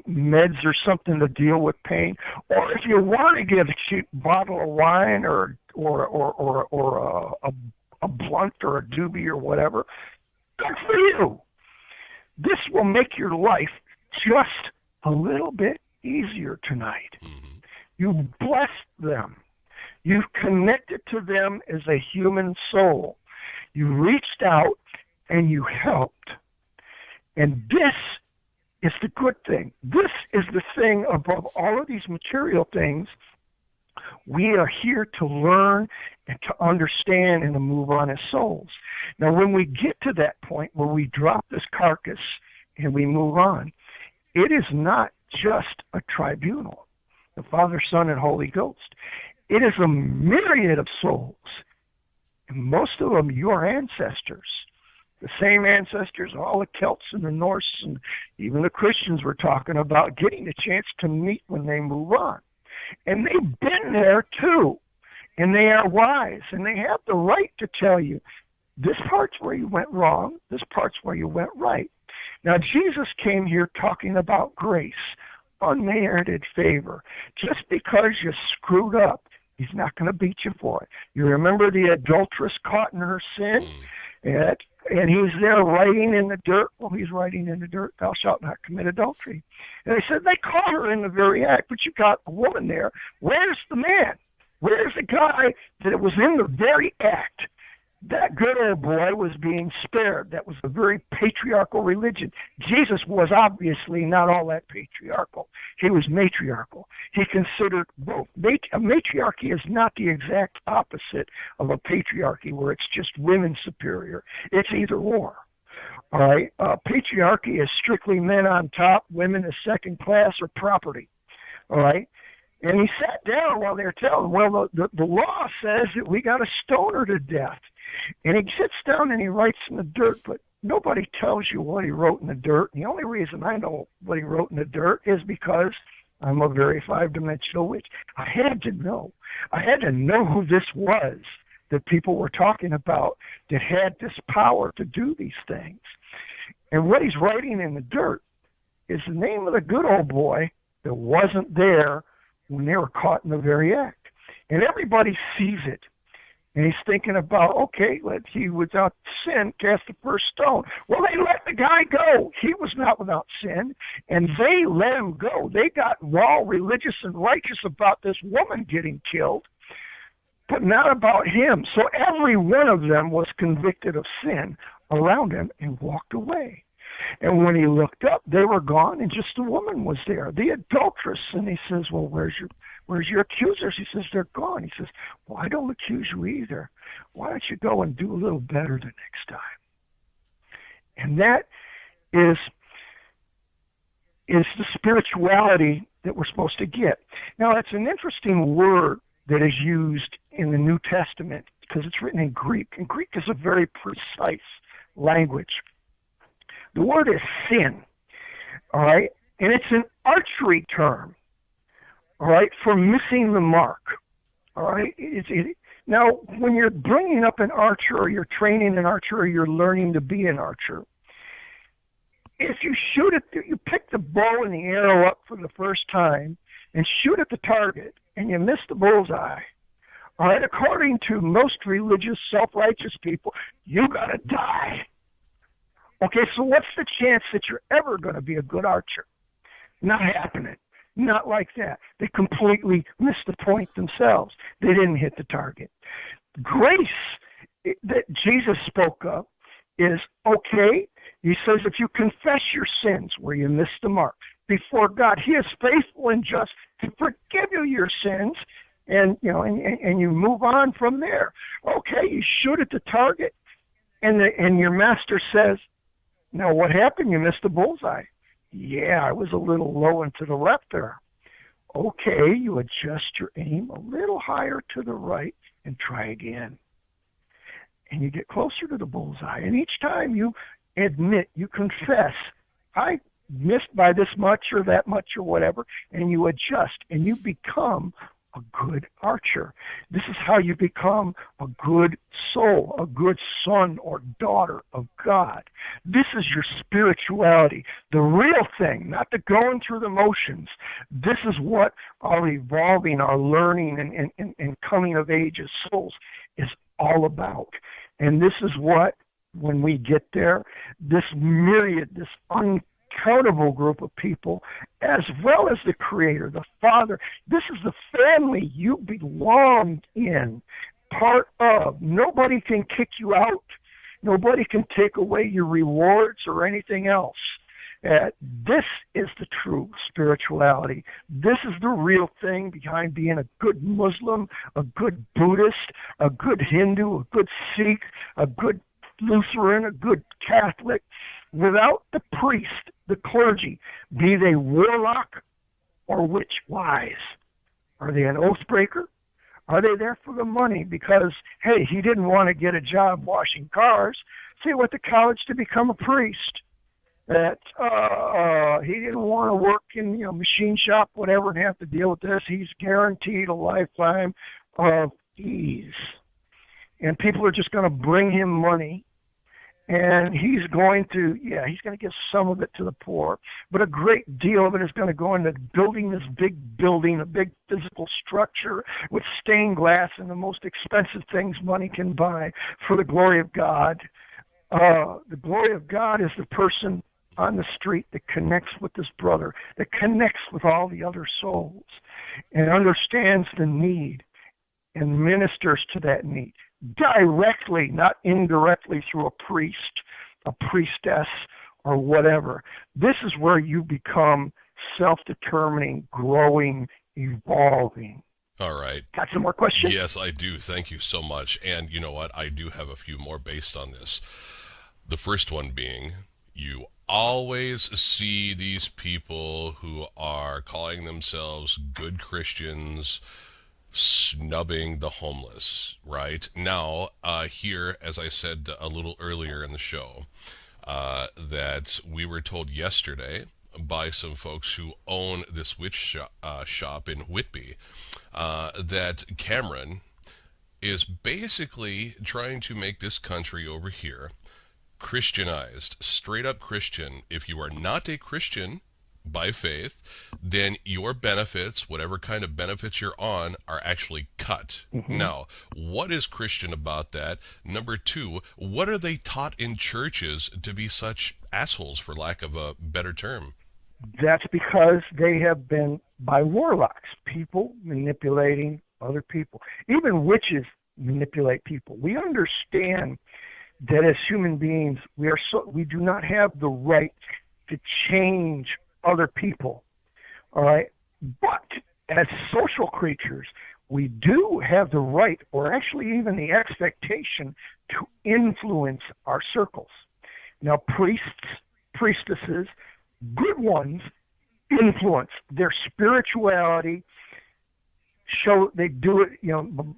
meds or something to deal with pain, or if you want to get a cheap bottle of wine or a blunt or a doobie or whatever, good for you. This will make your life just a little bit easier tonight. You've blessed them. You've connected to them as a human soul. You reached out and you helped. And this is the good thing. This is the thing above all of these material things. We are here to learn and to understand and to move on as souls. Now, when we get to that point where we drop this carcass and we move on, it is not just a tribunal, the Father, Son, and Holy Ghost. It is a myriad of souls. And most of them, your ancestors, the same ancestors, all the Celts and the Norse and even the Christians were talking about getting a chance to meet when they move on. And they've been there too. And they are wise. And they have the right to tell you, this part's where you went wrong, this part's where you went right. Now, Jesus came here talking about grace, unmerited favor. Just because you screwed up, he's not going to beat you for it. You remember the adulteress caught in her sin? And he's there writing in the dirt. Well, he's writing in the dirt, thou shalt not commit adultery. And they said they caught her in the very act, but you got a woman there. Where's the man? Where's the guy that was in the very act? That good old boy was being spared. That was a very patriarchal religion. Jesus was obviously not all that patriarchal. He was matriarchal. He considered both. A matriarchy is not the exact opposite of a patriarchy where it's just women superior. It's either or. All right? Patriarchy is strictly men on top, women as second class or property. All right? And he sat down while they were telling him, well, the law says that we got to stone her to death. And he sits down and he writes in the dirt, but nobody tells you what he wrote in the dirt. And the only reason I know what he wrote in the dirt is because I'm a very five-dimensional witch. I had to know. I had to know who this was that people were talking about that had this power to do these things. And what he's writing in the dirt is the name of the good old boy that wasn't there when they were caught in the very act. And everybody sees it. And he's thinking about, okay, he without sin cast the first stone. Well, they let the guy go. He was not without sin, and they let him go. They got all religious and righteous about this woman getting killed, but not about him. So every one of them was convicted of sin around him and walked away. And when he looked up, they were gone, and just the woman was there, the adulteress. And he says, well, where's your accusers? He says, they're gone. He says, well, I don't accuse you either. Why don't you go and do a little better the next time? And that is the spirituality that we're supposed to get. Now, that's an interesting word that is used in the New Testament because it's written in Greek. And Greek is a very precise language. The word is sin, all right? And it's an archery term, all right, for missing the mark, all right? Now, when you're bringing up an archer or you're training an archer or you're learning to be an archer, if you shoot it, you pick the bow and the arrow up for the first time and shoot at the target and you miss the bullseye, all right, according to most religious, self-righteous people, you got to die. Okay, so what's the chance that you're ever going to be a good archer? Not happening. Not like that. They completely missed the point themselves. They didn't hit the target. Grace that Jesus spoke of is okay. He says if you confess your sins where you missed the mark before God, He is faithful and just to forgive you your sins, and and you move on from there. Okay, you shoot at the target, and your master says, now what happened? You missed the bullseye. Yeah, I was a little low and to the left there. Okay, you adjust your aim a little higher to the right and try again. And you get closer to the bullseye. And each time you admit, you confess, I missed by this much or that much or whatever, and you adjust and you become a good archer. This is how you become a good soul, a good son or daughter of God. This is your spirituality, the real thing, not the going through the motions. This is what our evolving, our learning, and coming of age as souls is all about. And this is what, when we get there, this myriad, this uncountable group of people, as well as the Creator, the Father, this is the family you belong in, part of. Nobody can kick you out. Nobody can take away your rewards or anything else. This is the true spirituality. This is the real thing behind being a good Muslim, a good Buddhist, a good Hindu, a good Sikh, a good Lutheran, a good Catholic. Without the priest, the clergy, be they warlock or witch wise. Are they an oath breaker? Are they there for the money because, hey, he didn't want to get a job washing cars, so he went to college to become a priest? That he didn't want to work in machine shop, whatever, and have to deal with this. He's guaranteed a lifetime of ease. And people are just going to bring him money. And he's going to give some of it to the poor, but a great deal of it is going to go into building this big building, a big physical structure with stained glass and the most expensive things money can buy for the glory of God. The glory of God is the person on the street that connects with this brother, that connects with all the other souls, and understands the need and ministers to that need. Directly, not indirectly through a priest, a priestess, or whatever. This is where you become self-determining, growing, evolving. All right. Got some more questions? Yes, I do. Thank you so much. And you know what? I do have a few more based on this. The first one being, you always see these people who are calling themselves good Christians snubbing the homeless, right? Now, here, as I said a little earlier in the show, that we were told yesterday by some folks who own this witch shop in Whitby, that Cameron is basically trying to make this country over here Christianized, straight up Christian. If you are not a Christian by faith, then your benefits, whatever kind of benefits you're on, are actually cut. Mm-hmm. Now, what is Christian about that? Number two, what are they taught in churches to be such assholes, for lack of a better term? That's because they have been by warlocks, people manipulating other people. Even witches manipulate people. We understand that as human beings, we do not have the right to change other people, all right? But as social creatures, we do have the right, or actually even the expectation, to influence our circles. Now, priests, priestesses, good ones, influence their spirituality. They do it,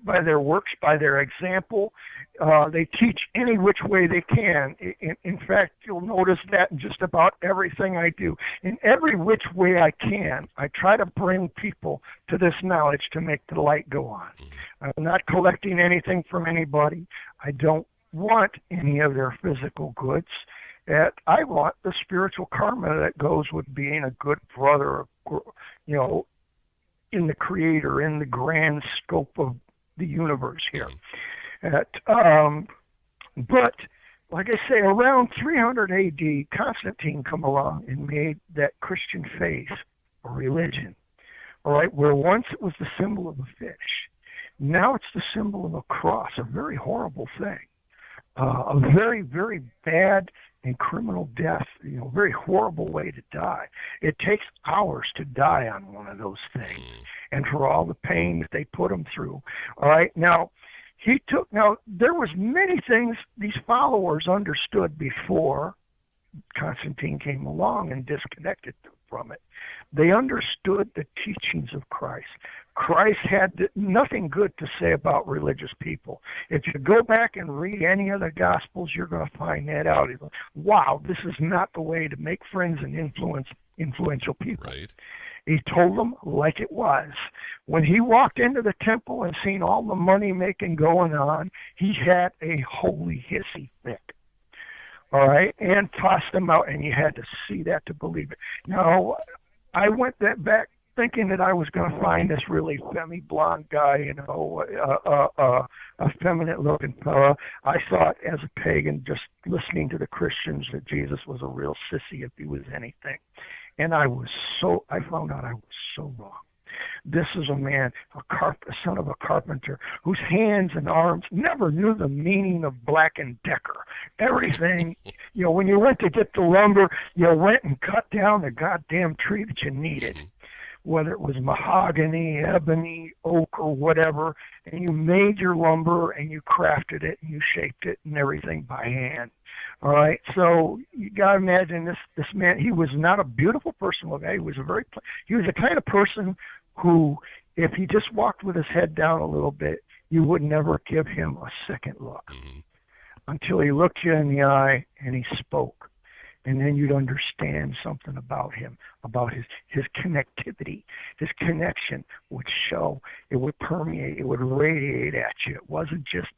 by their works, by their example. They teach any which way they can. In fact, you'll notice that in just about everything I do. In every which way I can, I try to bring people to this knowledge to make the light go on. I'm not collecting anything from anybody. I don't want any of their physical goods. I want the spiritual karma that goes with being a good brother, in the Creator, in the grand scope of the universe here. But, like I say, around 300 A.D., Constantine come along and made that Christian faith a religion, all right, where once it was the symbol of a fish. Now it's the symbol of a cross, a very horrible thing. a very, very bad and criminal death, very horrible way to die. It takes hours to die on one of those things, and for all the pain that they put him through. All right, now there was many things these followers understood before Constantine came along and disconnected them from it. They understood the teachings of Christ. Christ had nothing good to say about religious people. If you go back and read any of the Gospels, you're going to find that out. Wow, this is not the way to make friends and influential people. Right. He told them like it was. When he walked into the temple and seen all the money making going on, he had a holy hissy fit. All right, and tossed them out, and you had to see that to believe it. Now, I went back thinking that I was going to find this really femmy blonde guy, a feminine-looking fella. I thought, as a pagan, just listening to the Christians, that Jesus was a real sissy if he was anything. And I found out I was so wrong. This is a man, a son of a carpenter, whose hands and arms never knew the meaning of Black & Decker. Everything, when you went to get the lumber, you went and cut down the goddamn tree that you needed, whether it was mahogany, ebony, oak, or whatever, and you made your lumber and you crafted it and you shaped it and everything by hand. All right, so you got to imagine this man. He was not a beautiful person. He was he was the kind of person who, if he just walked with his head down a little bit, you would never give him a second look until he looked you in the eye and he spoke. And then you'd understand something about him, about his connectivity. His connection would show, it would permeate, it would radiate at you. It wasn't just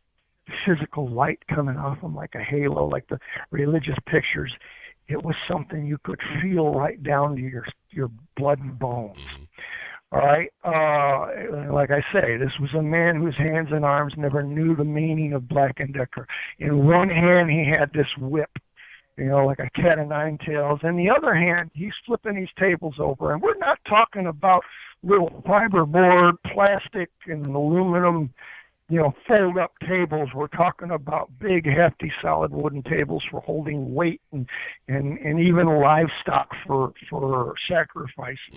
physical light coming off him like a halo, like the religious pictures. It was something you could feel right down to your blood and bones. All right, like I say, this was a man whose hands and arms never knew the meaning of Black & Decker. In one hand, he had this whip, like a cat of nine tails. In the other hand, he's flipping these tables over. And we're not talking about little fiberboard, plastic, and aluminum, fold-up tables. We're talking about big, hefty, solid wooden tables for holding weight and even livestock for sacrifices.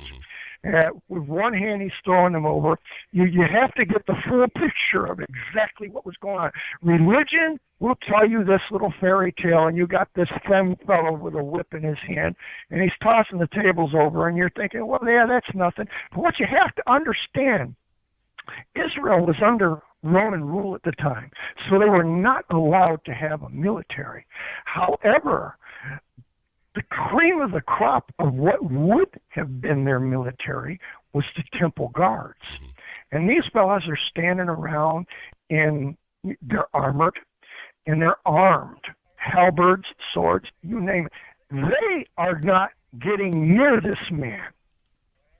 With one hand, he's throwing them over. You have to get the full picture of exactly what was going on. Religion will tell you this little fairy tale, and you got this femme fellow with a whip in his hand, and he's tossing the tables over, and you're thinking, well, yeah, that's nothing. But what you have to understand, Israel was under Roman rule at the time, so they were not allowed to have a military. However, the cream of the crop of what would have been their military was the temple guards. And these fellas are standing around, and they're armored, and they're armed. Halberds, swords, you name it. They are not getting near this man.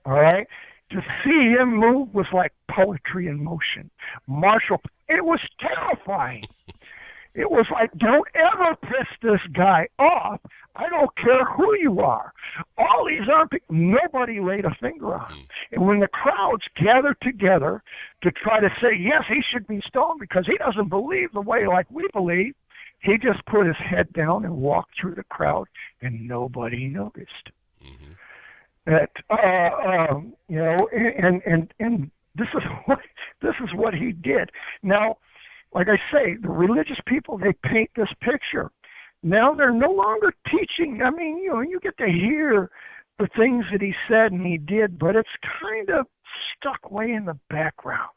All right? To see him move was like poetry in motion. It was terrifying. It was like, don't ever piss this guy off. I don't care who you are. All these armed people, nobody laid a finger on him. And when the crowds gathered together to try to say, yes, he should be stoned because he doesn't believe the way like we believe, he just put his head down and walked through the crowd, and nobody noticed. That and this is what he did. Now, like I say, the religious people, they paint this picture. Now they're no longer teaching. I mean, you get to hear the things that he said and he did, but it's kind of stuck way in the background.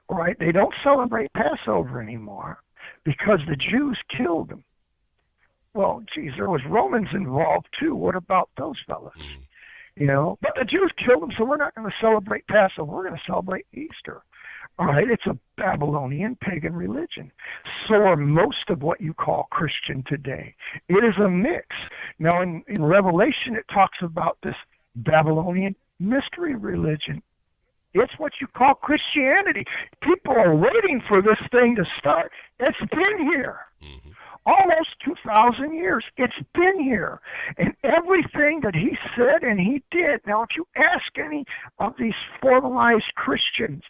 All right? They don't celebrate Passover anymore because the Jews killed him. Well, geez, there was Romans involved too. What about those fellas? But the Jews killed him, so we're not going to celebrate Passover. We're going to celebrate Easter. All right, it's a Babylonian pagan religion. So are most of what you call Christian today. It is a mix. Now, in Revelation, it talks about this Babylonian mystery religion. It's what you call Christianity. People are waiting for this thing to start. It's been here. Almost 2,000 years. It's been here. And everything that he said and he did. Now, if you ask any of these formalized Christians,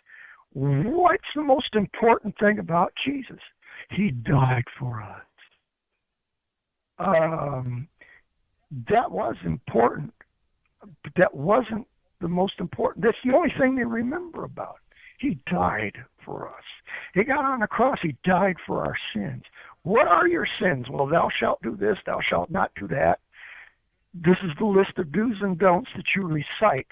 what's the most important thing about Jesus? He died for us. That was important, but that wasn't the most important. That's the only thing they remember about. He died for us. He got on the cross. He died for our sins. What are your sins? Well, thou shalt do this, thou shalt not do that. This is the list of do's and don'ts that you recite,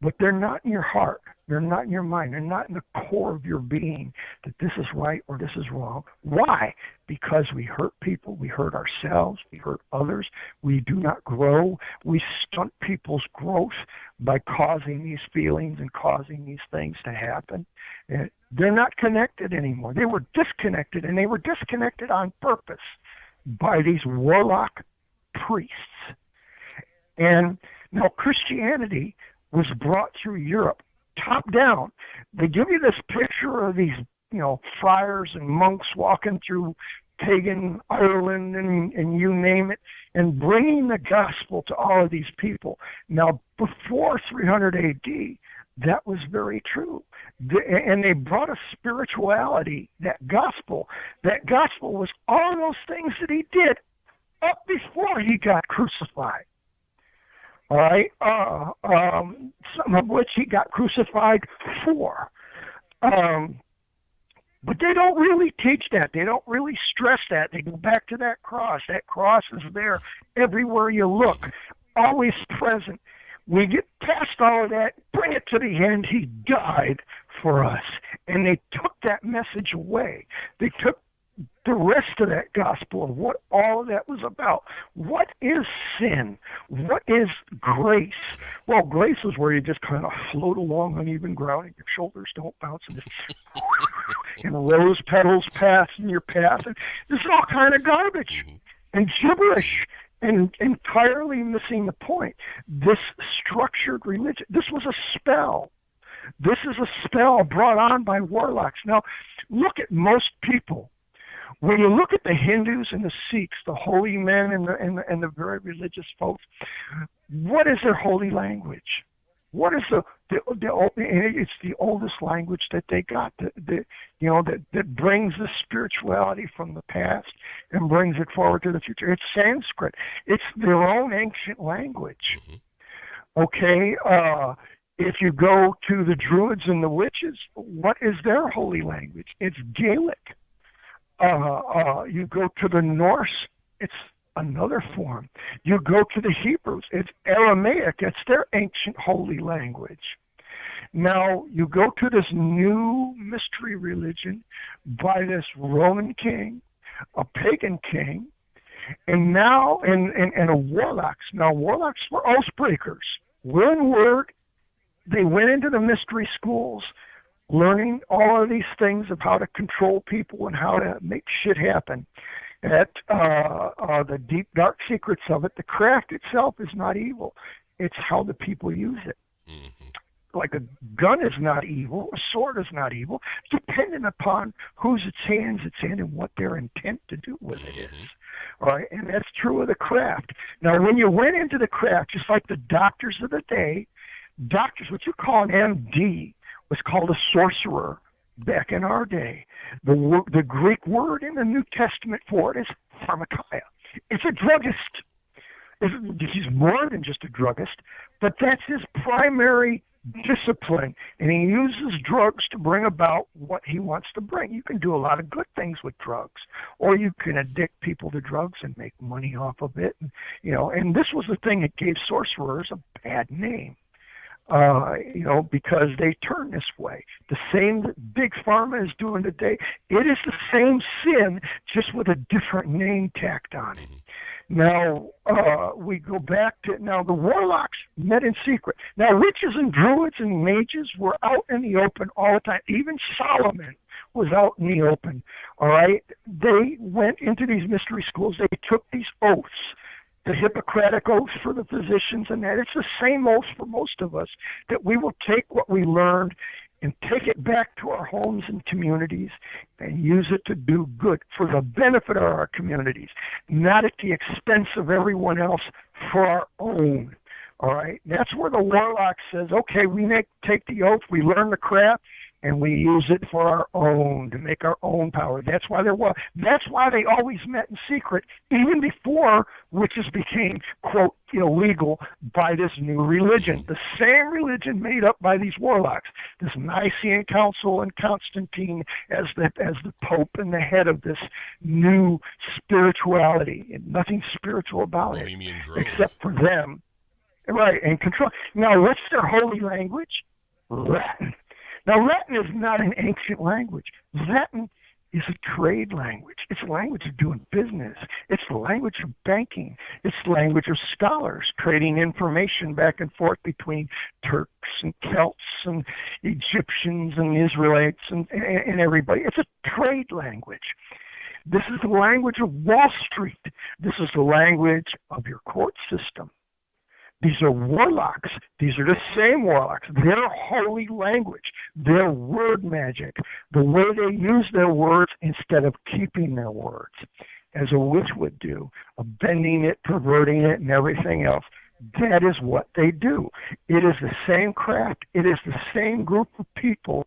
but they're not in your heart. They're not in your mind. They're not in the core of your being that this is right or this is wrong. Why? Because we hurt people. We hurt ourselves. We hurt others. We do not grow. We stunt people's growth by causing these feelings and causing these things to happen. And they're not connected anymore. They were disconnected, and they were disconnected on purpose by these warlock priests. And now Christianity was brought through Europe, top down. They give you this picture of these, friars and monks walking through pagan Ireland and you name it, and bringing the gospel to all of these people. Now, before 300 AD, that was very true. And they brought a spirituality, that gospel. That gospel was all those things that he did up before he got crucified. All right, some of which he got crucified for. But they don't really teach that. They don't really stress that. They go back to that cross. That cross is there everywhere you look, always present. We get past all of that, bring it to the end. He died for us. And they took that message away. They took the rest of that gospel of what all of that was about. What is sin? What is grace? Well, grace is where you just kind of float along uneven ground and your shoulders don't bounce and just and rose petals pass in your path. And this is all kind of garbage and gibberish and entirely missing the point. This structured religion, this was a spell. This is a spell brought on by warlocks. Now, look at most people. When you look at the Hindus and the Sikhs, the holy men and the very religious folks, what is their holy language? What is it's the oldest language that they got, that brings the spirituality from the past and brings it forward to the future. It's Sanskrit. It's their own ancient language. Okay, if you go to the Druids and the witches, what is their holy language? It's Gaelic. You go to the Norse, it's another form. You go to the Hebrews, it's Aramaic. It's their ancient holy language. Now, you go to this new mystery religion by this Roman king, a pagan king, and now, and a warlocks. Now, warlocks were oath breakers. One word, they went into the mystery schools, learning all of these things of how to control people and how to make shit happen. At the deep, dark secrets of it, the craft itself is not evil. It's how the people use it. Like a gun is not evil, a sword is not evil, depending upon whose its hands it's in and what their intent to do with it is. All right, and that's true of the craft. Now, when you went into the craft, just like the doctors of the day, doctors, what you call an MD, was called a sorcerer back in our day. The Greek word in the New Testament for it is pharmakeia. It's a druggist. He's more than just a druggist, but that's his primary discipline, and he uses drugs to bring about what he wants to bring. You can do a lot of good things with drugs, or you can addict people to drugs and make money off of it. And this was the thing that gave sorcerers a bad name. Because they turn this way. The same that Big Pharma is doing today, it is the same sin, just with a different name tacked on it. Now, we go back to, the warlocks met in secret. Now, witches and druids and mages were out in the open all the time. Even Solomon was out in the open, all right? They went into these mystery schools. They took these oaths. The Hippocratic oath for the physicians and that. It's the same oath for most of us, that we will take what we learned and take it back to our homes and communities and use it to do good for the benefit of our communities, not at the expense of everyone else, for our own. All right? That's where the warlock says, okay, we take the oath, we learn the craft, and we use it for our own, to make our own power. That's why they always met in secret, even before witches became, quote, illegal by this new religion. The same religion made up by these warlocks. This Nicene Council and Constantine as the Pope and the head of this new spirituality, and nothing spiritual about it, except for them. Right, and control. Now, what's their holy language? Latin. Now, Latin is not an ancient language. Latin is a trade language. It's a language of doing business. It's the language of banking. It's the language of scholars trading information back and forth between Turks and Celts and Egyptians and Israelites and everybody. It's a trade language. This is the language of Wall Street. This is the language of your court system. These are warlocks. These are the same warlocks. Their holy language, their word magic, the way they use their words instead of keeping their words, as a witch would do, of bending it, perverting it, and everything else. That is what they do. It is the same craft. It is the same group of people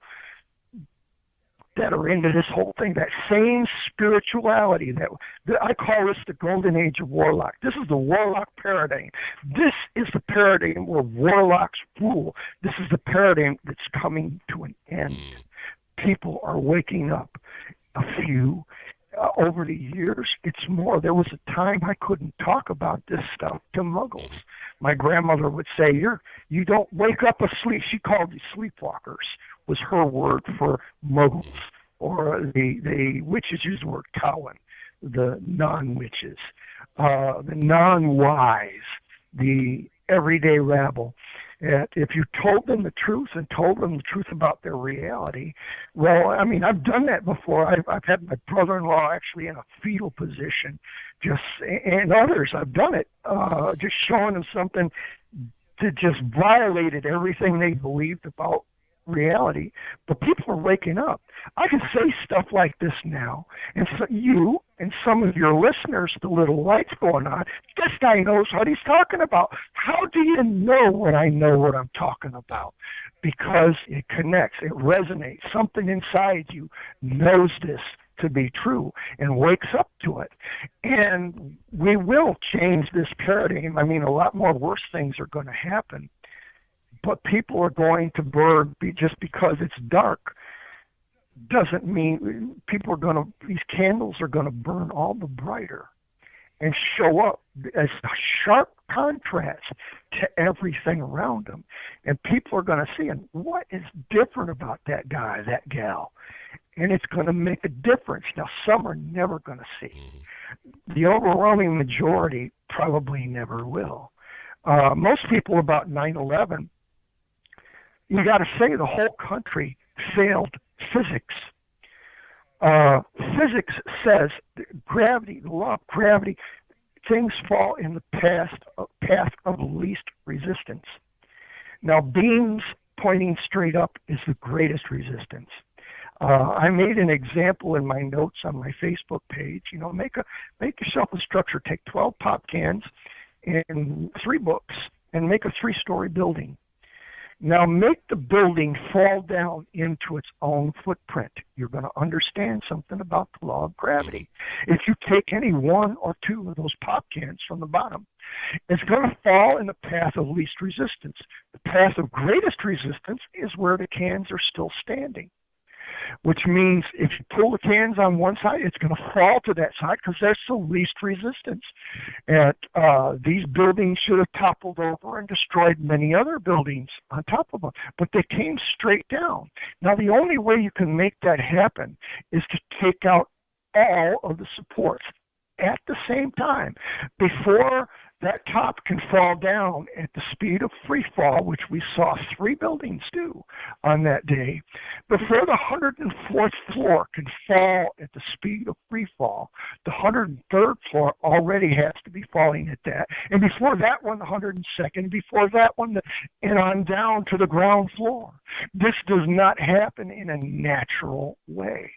that are into this whole thing, that same spirituality. That I call this the golden age of warlock. This is the warlock paradigm. This is the paradigm where warlocks rule. This is the paradigm that's coming to an end. People are waking up. A few. Over the years, it's more. There was a time I couldn't talk about this stuff to muggles. My grandmother would say, you don't wake up asleep. She called these sleepwalkers, was her word for muggles. Or the witches use the word Cowan, the non-witches, the non-wise, the everyday rabble. And if you told them the truth and told them the truth about their reality, well, I mean, I've done that before. I've had my brother-in-law actually in a fetal position, and others. I've done it, just showing them something that just violated everything they believed about reality. But people are waking up. I can say stuff like this now, and so you and some of your listeners, the little lights going on, this guy knows what he's talking about. How do you know when I know what I'm talking about? Because it connects, it resonates. Something inside you knows this to be true and wakes up to it. And we will change this paradigm. I mean, a lot more worse things are going to happen. But people are going to burn just because it's dark. Doesn't mean these candles are going to burn all the brighter and show up as a sharp contrast to everything around them. And people are going to see, and what is different about that guy, that gal? And it's going to make a difference. Now, some are never going to see. The overwhelming majority probably never will. Most people about 9/11, you got to say the whole country failed physics. Physics says gravity, the law of gravity, things fall in the path of least resistance. Now, beams pointing straight up is the greatest resistance. I made an example in my notes on my Facebook page. Make yourself a structure. Take 12 pop cans and 3 books and make a 3-story building. Now make the building fall down into its own footprint. You're going to understand something about the law of gravity. If you take any 1 or 2 of those pop cans from the bottom, it's going to fall in the path of least resistance. The path of greatest resistance is where the cans are still standing, which means if you pull the cans on one side, it's going to fall to that side because that's the least resistance. And these buildings should have toppled over and destroyed many other buildings on top of them, but they came straight down. Now, the only way you can make that happen is to take out all of the supports at the same time before that top can fall down at the speed of free fall, which we saw 3 buildings do on that day. Before the 104th floor can fall at the speed of free fall, the 103rd floor already has to be falling at that. And before that one, the 102nd, before that one, and on down to the ground floor. This does not happen in a natural way.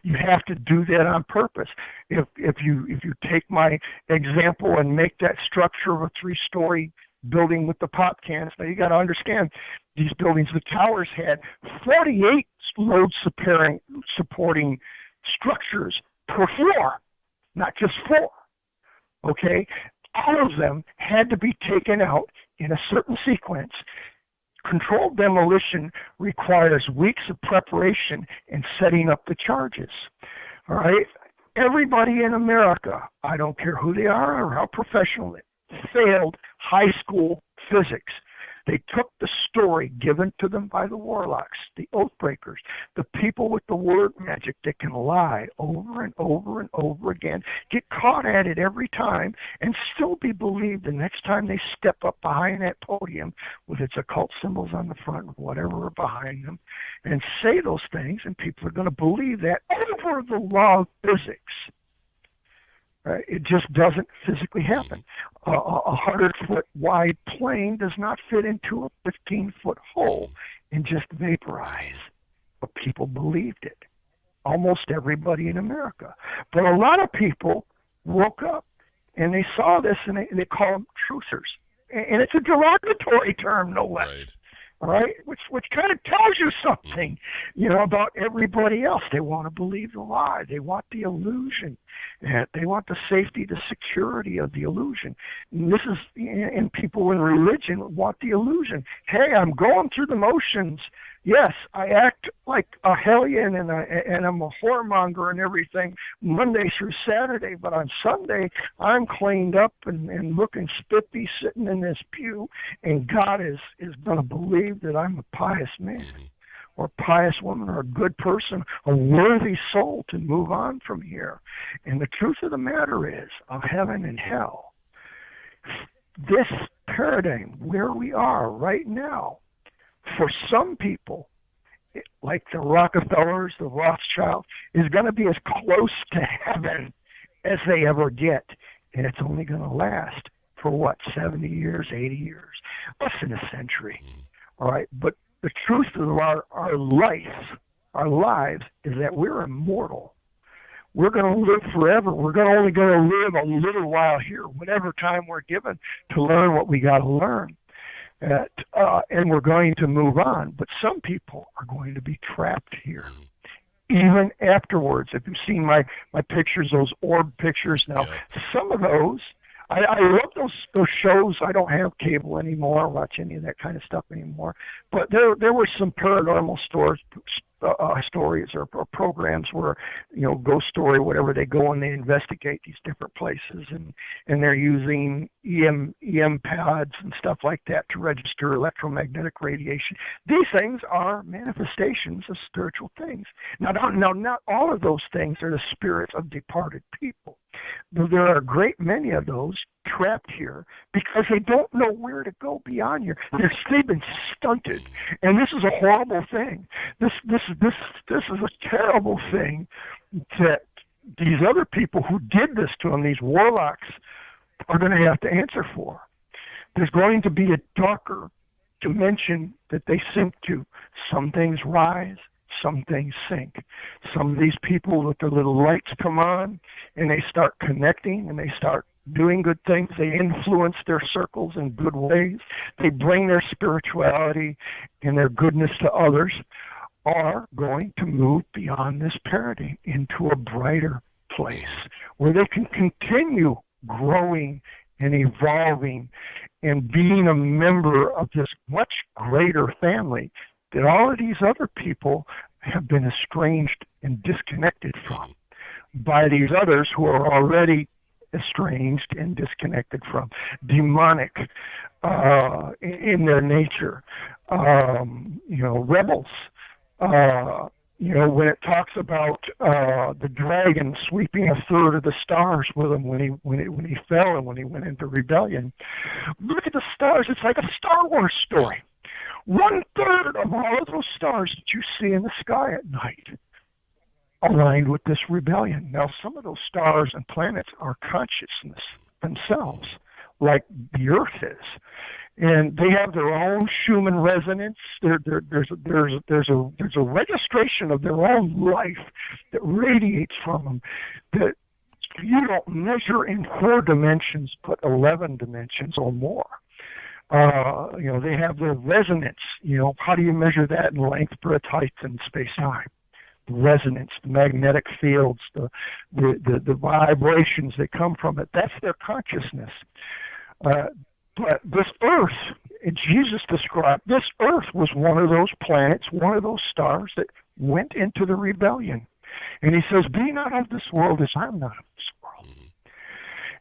You have to do that on purpose. If you take my example and make that structure of a 3-story building with the pop cans. Now you got to understand, these buildings, the towers had 48 load supporting structures per floor, not just 4. Okay? All of them had to be taken out in a certain sequence. Controlled demolition requires weeks of preparation and setting up the charges. All right? Everybody in America, I don't care who they are or how professional they failed high school physics. They took the story given to them by the warlocks, the oath breakers, the people with the word magic that can lie over and over and over again, get caught at it every time, and still be believed the next time they step up behind that podium with its occult symbols on the front or whatever behind them, and say those things, and people are going to believe that over the law of physics. Right? It just doesn't physically happen. A 100-foot wide plane does not fit into a 15-foot hole and just vaporize. But people believed it. Almost everybody in America. But a lot of people woke up and they saw this and they call them truthers. And it's a derogatory term, no less. Right. All right, which kind of tells you something, about everybody else. They want to believe the lie. They want the illusion. They want the safety, the security of the illusion. And this is, and people in religion want the illusion. Hey, I'm going through the motions. Yes, I act like a hellion and I'm a whoremonger and everything Monday through Saturday, but on Sunday I'm cleaned up and looking spiffy sitting in this pew, and God is going to believe that I'm a pious man or pious woman or a good person, a worthy soul to move on from here. And the truth of the matter is, of heaven and hell, this paradigm where we are right now, for some people, like the Rockefellers, the Rothschilds, is going to be as close to heaven as they ever get. And it's only going to last for 70 years, 80 years, less than a century. All right. But the truth of our lives is that we're immortal. We're going to live forever. We're only going to live a little while here, whatever time we're given to learn what we got to learn. And we're going to move on. But some people are going to be trapped here, even afterwards. If you've seen my pictures, those orb pictures now, some of those, I love those shows. I don't have cable anymore, watch any of that kind of stuff anymore. But there were some paranormal stories or programs where, Ghost Story, whatever, they go and they investigate these different places, and they're using EM pads and stuff like that to register electromagnetic radiation. These things are manifestations of spiritual things. Now, not all of those things are the spirits of departed people. There are a great many of those trapped here because they don't know where to go beyond here. They've been stunted, and this is a horrible thing. This is a terrible thing that these other people who did this to them, these warlocks, are going to have to answer for. There's going to be a darker dimension that they sink to. Some things rise, some things sink. Some of these people with their little lights come on and they start connecting and they start doing good things. They influence their circles in good ways. They bring their spirituality and their goodness to others, are going to move beyond this paradigm into a brighter place where they can continue growing and evolving and being a member of this much greater family that all of these other people have been estranged and disconnected from by these others who are already estranged and disconnected from, demonic in their nature, rebels. When it talks about the dragon sweeping a third of the stars with him when he fell and when he went into rebellion, look at the stars. It's like a Star Wars story. 1/3 of all of those stars that you see in the sky at night aligned with this rebellion. Now, some of those stars and planets are consciousness themselves, like the Earth is, and they have their own Schumann resonance. There's a registration of their own life that radiates from them that you don't measure in 4 dimensions, but 11 dimensions or more. They have their resonance. How do you measure that in length, breadth, height, and space-time? The resonance, the magnetic fields, the vibrations that come from it. That's their consciousness. But this Earth, and Jesus described, this Earth was one of those planets, one of those stars that went into the rebellion. And he says, be not of this world as I'm not of this world.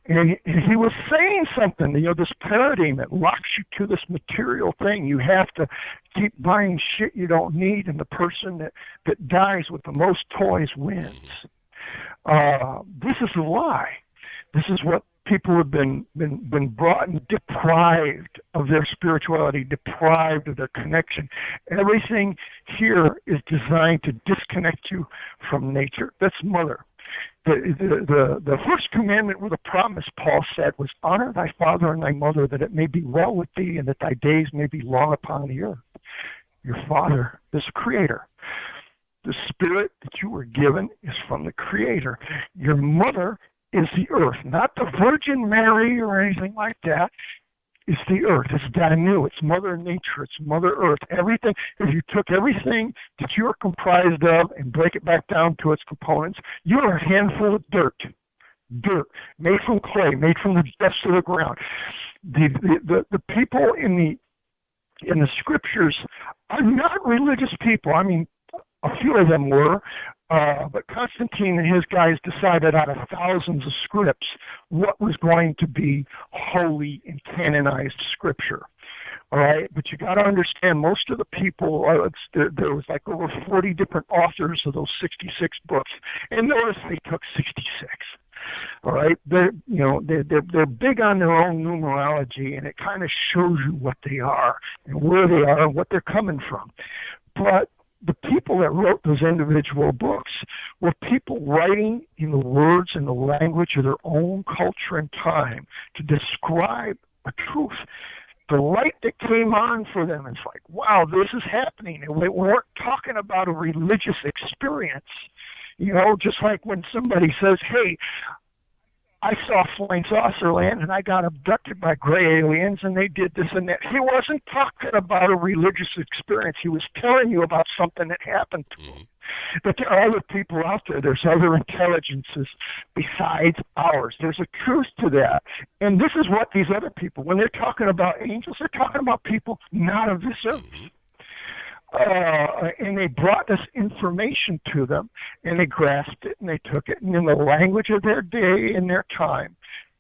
And he was saying something, this paradigm that locks you to this material thing. You have to keep buying shit you don't need, and the person that dies with the most toys wins. This is a lie. This is what people have been brought and deprived of their spirituality, deprived of their connection. Everything here is designed to disconnect you from nature. That's mother. The first commandment with a promise, Paul said, was honor thy father and thy mother, that it may be well with thee and that thy days may be long upon the earth. Your father is a creator. The spirit that you were given is from the Creator. Your mother is the earth, not the Virgin Mary or anything like that. It's the earth. It's Danu. It's Mother Nature. It's Mother Earth. Everything, if you took everything that you are comprised of and break it back down to its components, you are a handful of dirt. Dirt, made from clay, made from the depths of the ground. The people in the scriptures are not religious people. I mean, a few of them were, but Constantine and his guys decided out of thousands of scripts what was going to be holy and canonized scripture. All right, but you got to understand, most of the people, there was like over 40 different authors of those 66 books, and notice they took 66. All right, they're big on their own numerology, and it kind of shows you what they are and where they are and what they're coming from. But the people that wrote those individual books were people writing in the words and the language of their own culture and time to describe a truth. The light that came on for them, it's like, wow, this is happening. And we weren't talking about a religious experience. Just like when somebody says, hey, I saw flying saucer land and I got abducted by gray aliens and they did this and that. He wasn't talking about a religious experience. He was telling you about something that happened to him. But there are other people out there. There's other intelligences besides ours. There's a truth to that. And this is what these other people, when they're talking about angels, they're talking about people not of this earth. And they brought this information to them, and they grasped it, and they took it, and in the language of their day and their time,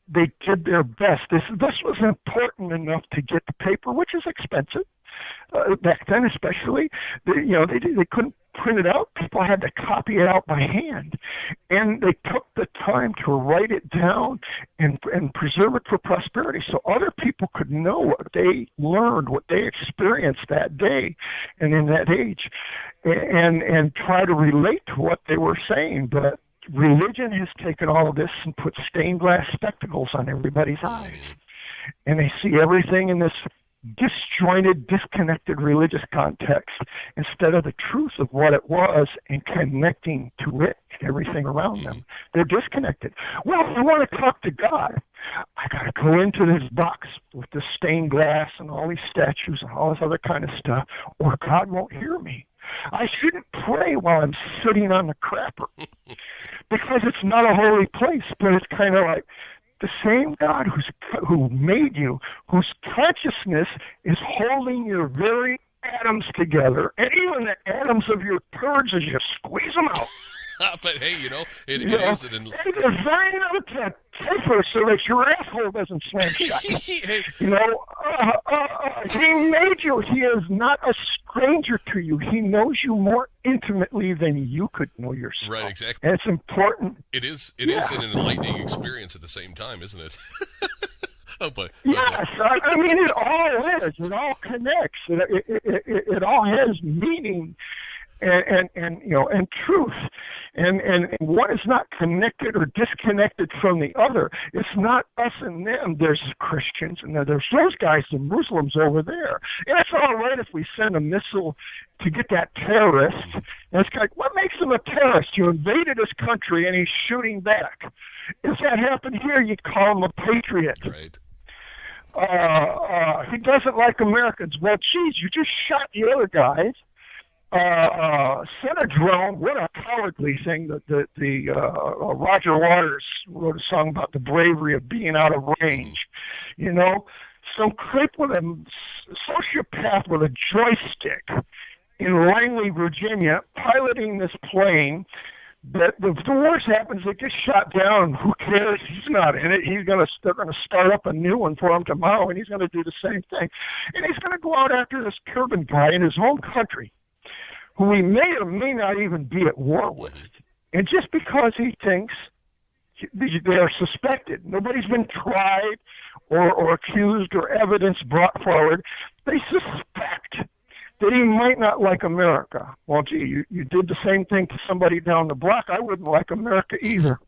they did their best. This was important enough to get the paper, which is expensive back then, especially. They couldn't print it out. People had to copy it out by hand, and they took the time to write it down and preserve it for prosperity, so other people could know what they learned, what they experienced that day and in that age, and try to relate to what they were saying. But religion has taken all of this and put stained glass spectacles on everybody's eyes, and they see everything in this disjointed, disconnected religious context instead of the truth of what it was and connecting to it and everything around them. They're disconnected. Well, if I want to talk to God, I got to go into this box with the stained glass and all these statues and all this other kind of stuff, or God won't hear me. I shouldn't pray while I'm sitting on the crapper because it's not a holy place, but it's kind of like the same God who made you, whose consciousness is holding your very atoms together, and even the atoms of your turds as you squeeze them out. But hey, it is an... They designed it to taper so that your asshole doesn't slam shut. He made you. He is not a stranger to you. He knows you more intimately than you could know yourself. Right, exactly. And it's important. It is an enlightening experience at the same time, isn't it? Yes, I mean, it all is. It all connects. It all has meaning and truth. And one is not connected or disconnected from the other. It's not us and them. There's Christians, and there's those guys, the Muslims over there. And it's all right if we send a missile to get that terrorist. And it's like, what makes him a terrorist? You invaded his country, and he's shooting back. If that happened here, you'd call him a patriot. Right. He doesn't like Americans. Well, geez, you just shot the other guys. Sent a drone. What a cowardly thing. Roger Waters wrote a song about the bravery of being out of range. You know, some creep with a sociopath with a joystick in Langley, Virginia, piloting this plane. That the worst happens, it gets shot down. Who cares? He's not in it. They're gonna start up a new one for him tomorrow, and he's gonna do the same thing. And he's gonna go out after this Cuban guy in his own country, who he may or may not even be at war with. And just because he thinks they are suspected, nobody's been tried or accused or evidence brought forward, they suspect that he might not like America. Well, gee, you did the same thing to somebody down the block. I wouldn't like America either.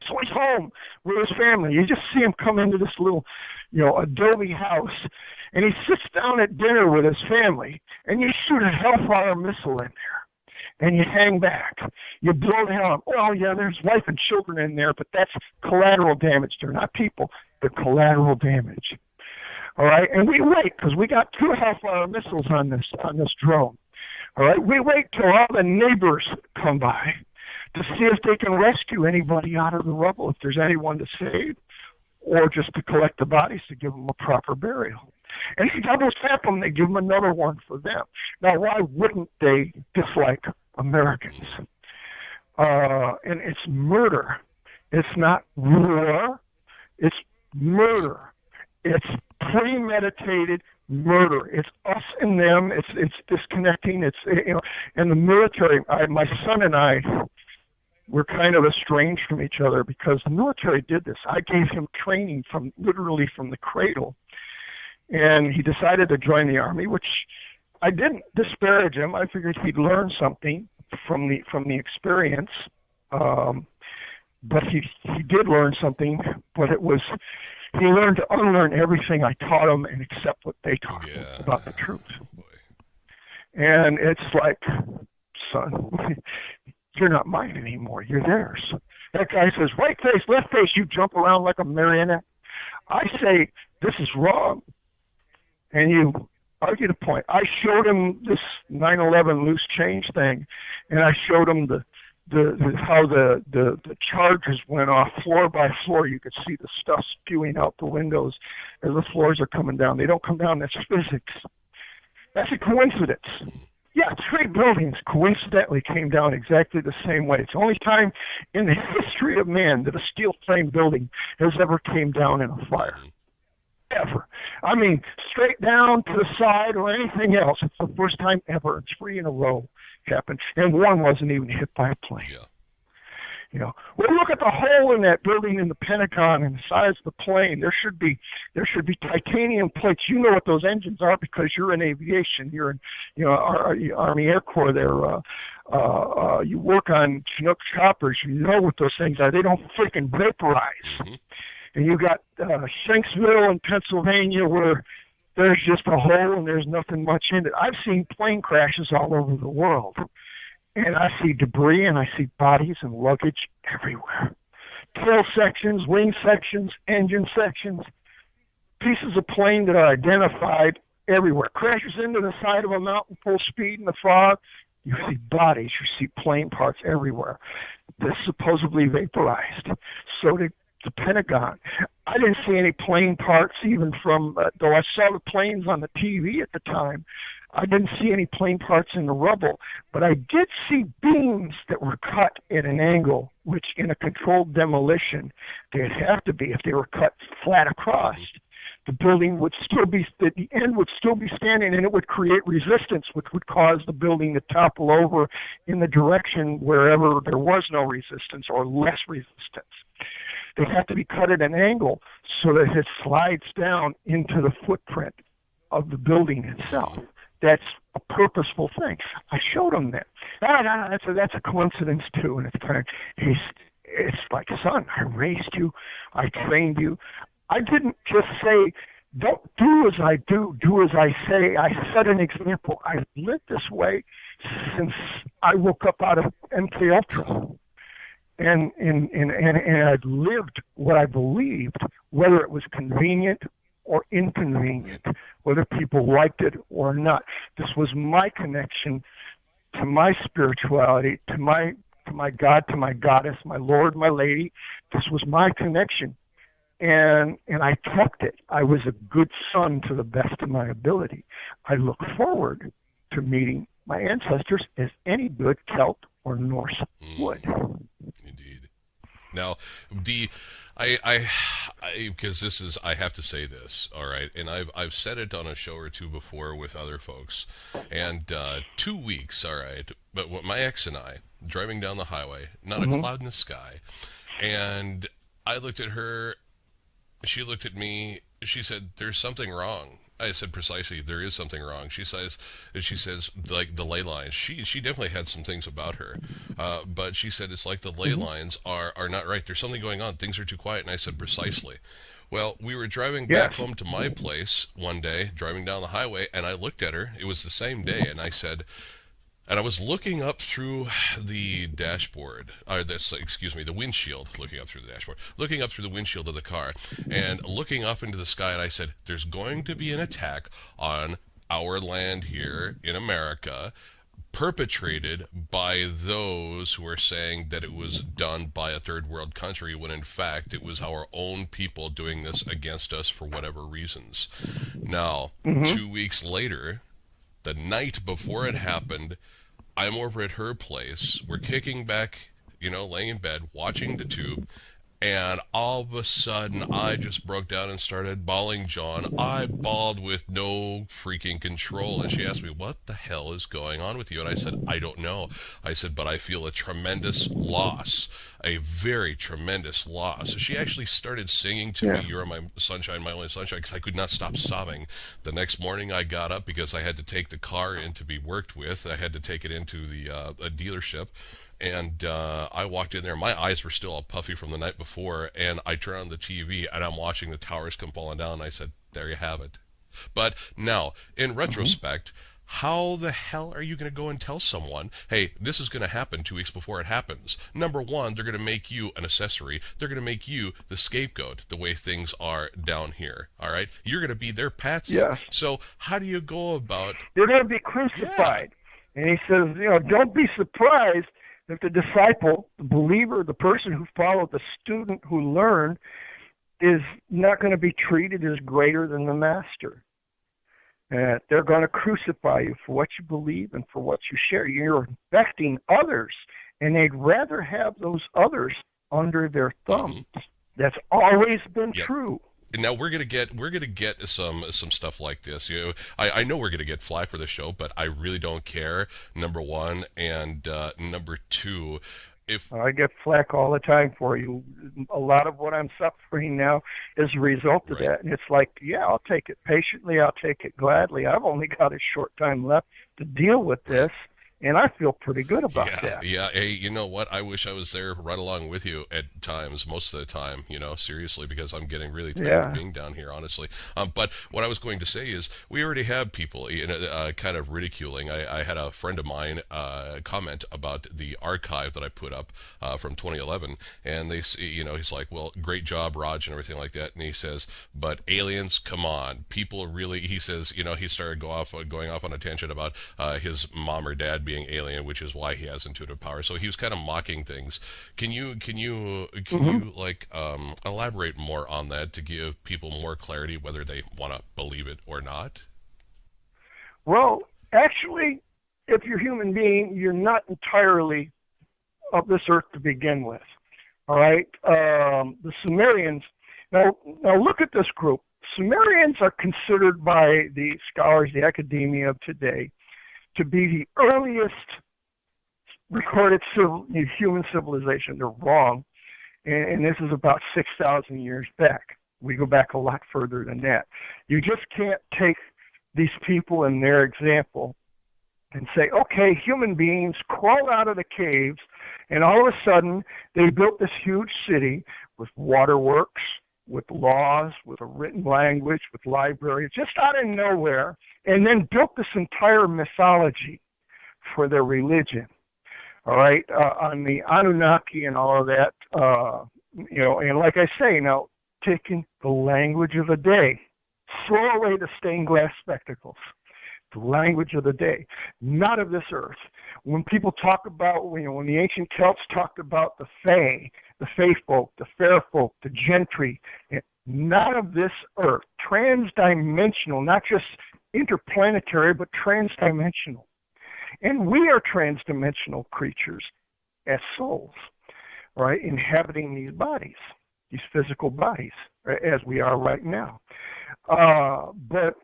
So he's home with his family. You just see him come into this little, adobe house, and he sits down at dinner with his family, and you shoot a Hellfire missile in there, and you hang back. You blow the hell up. Well, yeah, there's wife and children in there, but that's collateral damage. They're not people. They're collateral damage. All right, and we wait because we got 2 Hellfire missiles on this drone. All right, we wait till all the neighbors come by to see if they can rescue anybody out of the rubble, if there's anyone to save, or just to collect the bodies to give them a proper burial. And if you double tap them, they give them another one for them. Now, why wouldn't they dislike Americans? And it's murder. It's not war. It's murder. It's premeditated murder. It's us and them. It's disconnecting. And the military. My son and I were kind of estranged from each other because the military did this. I gave him training literally from the cradle, and he decided to join the Army, which I didn't disparage him. I figured he'd learn something from the experience. But he did learn something, but he learned to unlearn everything I taught him and accept what they taught him about the truth. And it's like, son, you're not mine anymore. You're theirs. That guy says, right face, left face, you jump around like a marionette. I say, this is wrong. And you argue the point. I showed him this 9/11 loose change thing, and I showed him how the charges went off floor by floor. You could see the stuff spewing out the windows as the floors are coming down. They don't come down. That's physics. That's a coincidence. Yeah, 3 buildings coincidentally came down exactly the same way. It's the only time in the history of man that a steel frame building has ever came down in a fire. Ever. I mean, straight down to the side or anything else. It's the first time ever. 3 in a row happened. And one wasn't even hit by a plane. Yeah. Well, look at the hole in that building in the Pentagon and the size of the plane. There should be titanium plates. You know what those engines are because you're in aviation. You're in, Army Air Corps there. You work on Chinook choppers. You know what those things are. They don't freaking vaporize. Mm-hmm. And you got Shanksville in Pennsylvania where there's just a hole and there's nothing much in it. I've seen plane crashes all over the world. And I see debris and I see bodies and luggage everywhere. Tail sections, wing sections, engine sections, pieces of plane that are identified everywhere. Crashes into the side of a mountain full speed in the fog. You see bodies, you see plane parts everywhere. They're supposedly vaporized. So did the Pentagon. I didn't see any plane parts even from, though I saw the planes on the TV at the time, I didn't see any plane parts in the rubble, but I did see beams that were cut at an angle, which in a controlled demolition, they'd have to be if they were cut flat across. The building would still be, the end would still be standing, and it would create resistance, which would cause the building to topple over in the direction wherever there was no resistance or less resistance. They have to be cut at an angle so that it slides down into the footprint of the building itself. That's a purposeful thing. I showed him that. That's a coincidence too, and it's kind of, it's like, son, I raised you, I trained you. I didn't just say, don't do as I do as I say. I set an example. I've lived this way since I woke up out of MK Ultra. And I've lived what I believed, whether it was convenient or inconvenient, whether people liked it or not. This was my connection to my spirituality, to my God, to my goddess, my Lord, my lady. This was my connection. And I kept it. I was a good son to the best of my ability. I look forward to meeting my ancestors as any good Celt or Norse would. Indeed. Now, because this is, I have to say this, all right, and I've said it on a show or two before with other folks, and 2 weeks, all right, but my ex and I, driving down the highway, not a cloud in the sky, and I looked at her, she looked at me, she said, "There's something wrong." I said, "Precisely, there is something wrong." She says, like the ley lines. She definitely had some things about her, but she said it's like the ley lines are not right. There's something going on. Things are too quiet. And I said, "Precisely." Well, we were driving back home to my place one day, driving down the highway, and I looked at her. It was the same day, and I said, and I was looking up through the dashboard, the windshield, looking up through the windshield of the car, and looking up into the sky, and I said, "There's going to be an attack on our land here in America, perpetrated by those who are saying that it was done by a third world country, when in fact it was our own people doing this against us for whatever reasons." Now, 2 weeks later, the night before it happened, I'm over at her place. We're kicking back, laying in bed, watching the tube, and all of a sudden, I just broke down and started bawling, John. I bawled with no freaking control. And she asked me, "What the hell is going on with you?" And I said, "I don't know." I said, "But I feel a tremendous loss, a very tremendous loss." So she actually started singing to me, "You're my sunshine, my only sunshine," because I could not stop sobbing. The next morning, I got up because I had to take the car in to be worked with. I had to take it into the a dealership. And I walked in there. My eyes were still all puffy from the night before, and I turned on the TV, and I'm watching the towers come falling down, and I said, "There you have it." But now, in retrospect, how the hell are you going to go and tell someone, "Hey, this is going to happen 2 weeks before it happens"? Number one, they're going to make you an accessory. They're going to make you the scapegoat, the way things are down here, all right? You're going to be their patsy. Yes. So how do you go about... They're going to be crucified. Yeah. And he says, don't be surprised if the disciple, the believer, the person who followed, the student who learned, is not going to be treated as greater than the master. They're going to crucify you for what you believe and for what you share. You're infecting others, and they'd rather have those others under their thumbs. That's always been true. And now we're gonna get some stuff like this. I know we're gonna get flack for the show, but I really don't care. Number one, and number two, I get flack all the time for you. A lot of what I'm suffering now is a result of that, and it's like, I'll take it patiently. I'll take it gladly. I've only got a short time left to deal with this. And I feel pretty good about that. Yeah. Hey, you know what? I wish I was there right along with you at times, most of the time, seriously, because I'm getting really tired of being down here, honestly. But what I was going to say is we already have people kind of ridiculing. I had a friend of mine comment about the archive that I put up from 2011. And he's like, "Well, great job, Raj," and everything like that. And he says, "But aliens, come on. People really," he says, he started going off on a tangent about his mom or dad being alien, which is why he has intuitive power. So he was kind of mocking things. Can you elaborate more on that to give people more clarity whether they want to believe it or not? Well, actually, if you're a human being, you're not entirely of this earth to begin with. All right, the Sumerians. Now look at this group. Sumerians are considered by the scholars, the academia of today, to be the earliest recorded human civilization. They're wrong, and this is about 6,000 years back. We go back a lot further than that. You just can't take these people and their example and say, okay, human beings crawled out of the caves, and all of a sudden they built this huge city with waterworks, with laws, with a written language, with libraries, just out of nowhere, and then built this entire mythology for their religion. All right, on the Anunnaki and all of that, and like I say, now taking the language of the day, Throw away the stained glass spectacles. The language of the day. Not of this earth. When people talk about, when the ancient Celts talked about the Fae folk, the fair folk, the gentry, not of this earth. Transdimensional, not just interplanetary, but transdimensional. And we are transdimensional creatures as souls, right, inhabiting these bodies, these physical bodies, right, as we are right now. But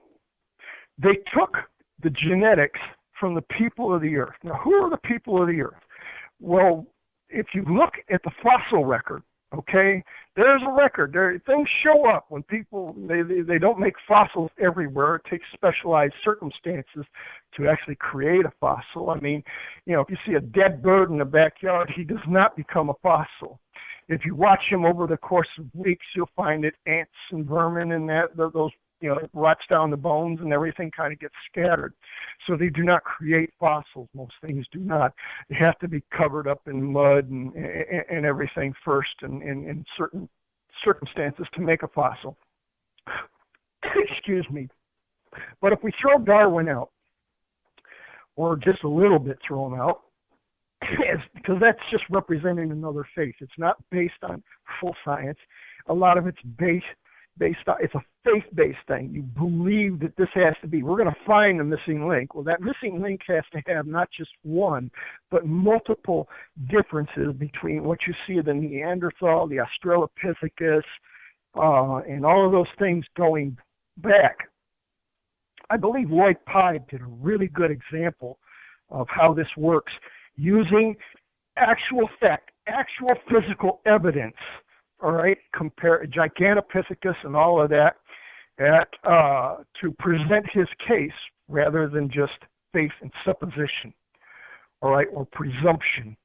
they took the genetics from the people of the earth. Now, who are the people of the earth? Well, if you look at the fossil record, okay, there's a record. Things show up when people, they don't make fossils everywhere. It takes specialized circumstances to actually create a fossil. I mean, if you see a dead bird in the backyard, he does not become a fossil. If you watch him over the course of weeks, you'll find that ants and vermin and those it rots down the bones and everything kind of gets scattered. So they do not create fossils. Most things do not. They have to be covered up in mud and everything first and in certain circumstances to make a fossil. Excuse me. But if we throw Darwin out, or just a little bit throw him out, because that's just representing another faith. It's not based on full science. A lot of it's based on, it's a faith-based thing. You believe that this has to be. We're going to find the missing link. Well, that missing link has to have not just one, but multiple differences between what you see of the Neanderthal, the Australopithecus, and all of those things going back. I believe Lloyd Pye did a really good example of how this works using actual fact, actual physical evidence. All right, compare Gigantopithecus and all of that to present his case rather than just faith and supposition, all right, or presumption.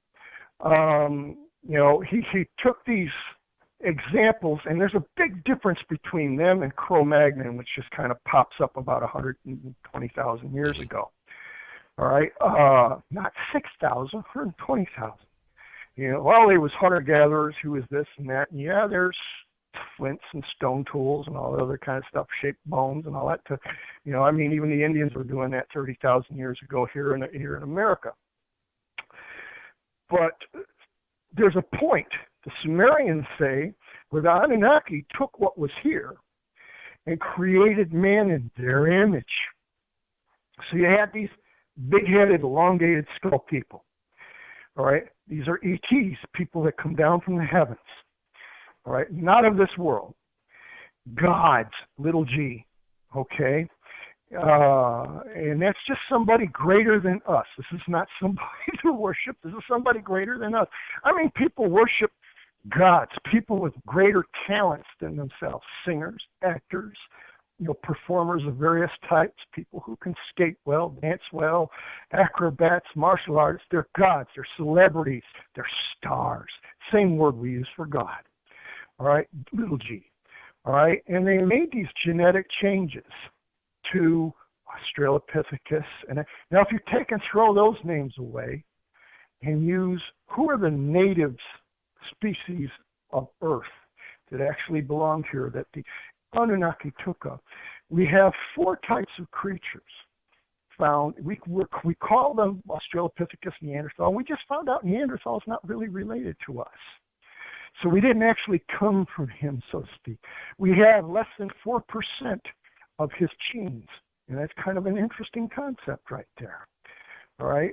He took these examples, and there's a big difference between them and Cro-Magnon, which just kind of pops up about 120,000 years ago. All right, not 6,000, 120,000. There was hunter-gatherers, who was this and that. And yeah, there's flints and stone tools and all that other kind of stuff, shaped bones and all that. Even the Indians were doing that 30,000 years ago here in America. But there's a point. The Sumerians say where the Anunnaki took what was here and created man in their image. So you had these big-headed, elongated skull people. All right, these are ETs, people that come down from the heavens. All right, not of this world. Gods, little g. Okay, and that's just somebody greater than us. This is not somebody to worship. This is somebody greater than us. People worship gods, people with greater talents than themselves, singers, actors, performers of various types, people who can skate well, dance well, acrobats, martial artists. They're gods, they're celebrities, they're stars. Same word we use for God. All right, little g. All right, and they made these genetic changes to Australopithecus. And now if you take and throw those names away and use who are the native species of Earth that actually belonged here, that the Anunnaki took up. We have 4 types of creatures found. We call them Australopithecus, Neanderthal. We just found out Neanderthal is not really related to us. So we didn't actually come from him, so to speak. We have less than 4% of his genes, and that's kind of an interesting concept right there. All right,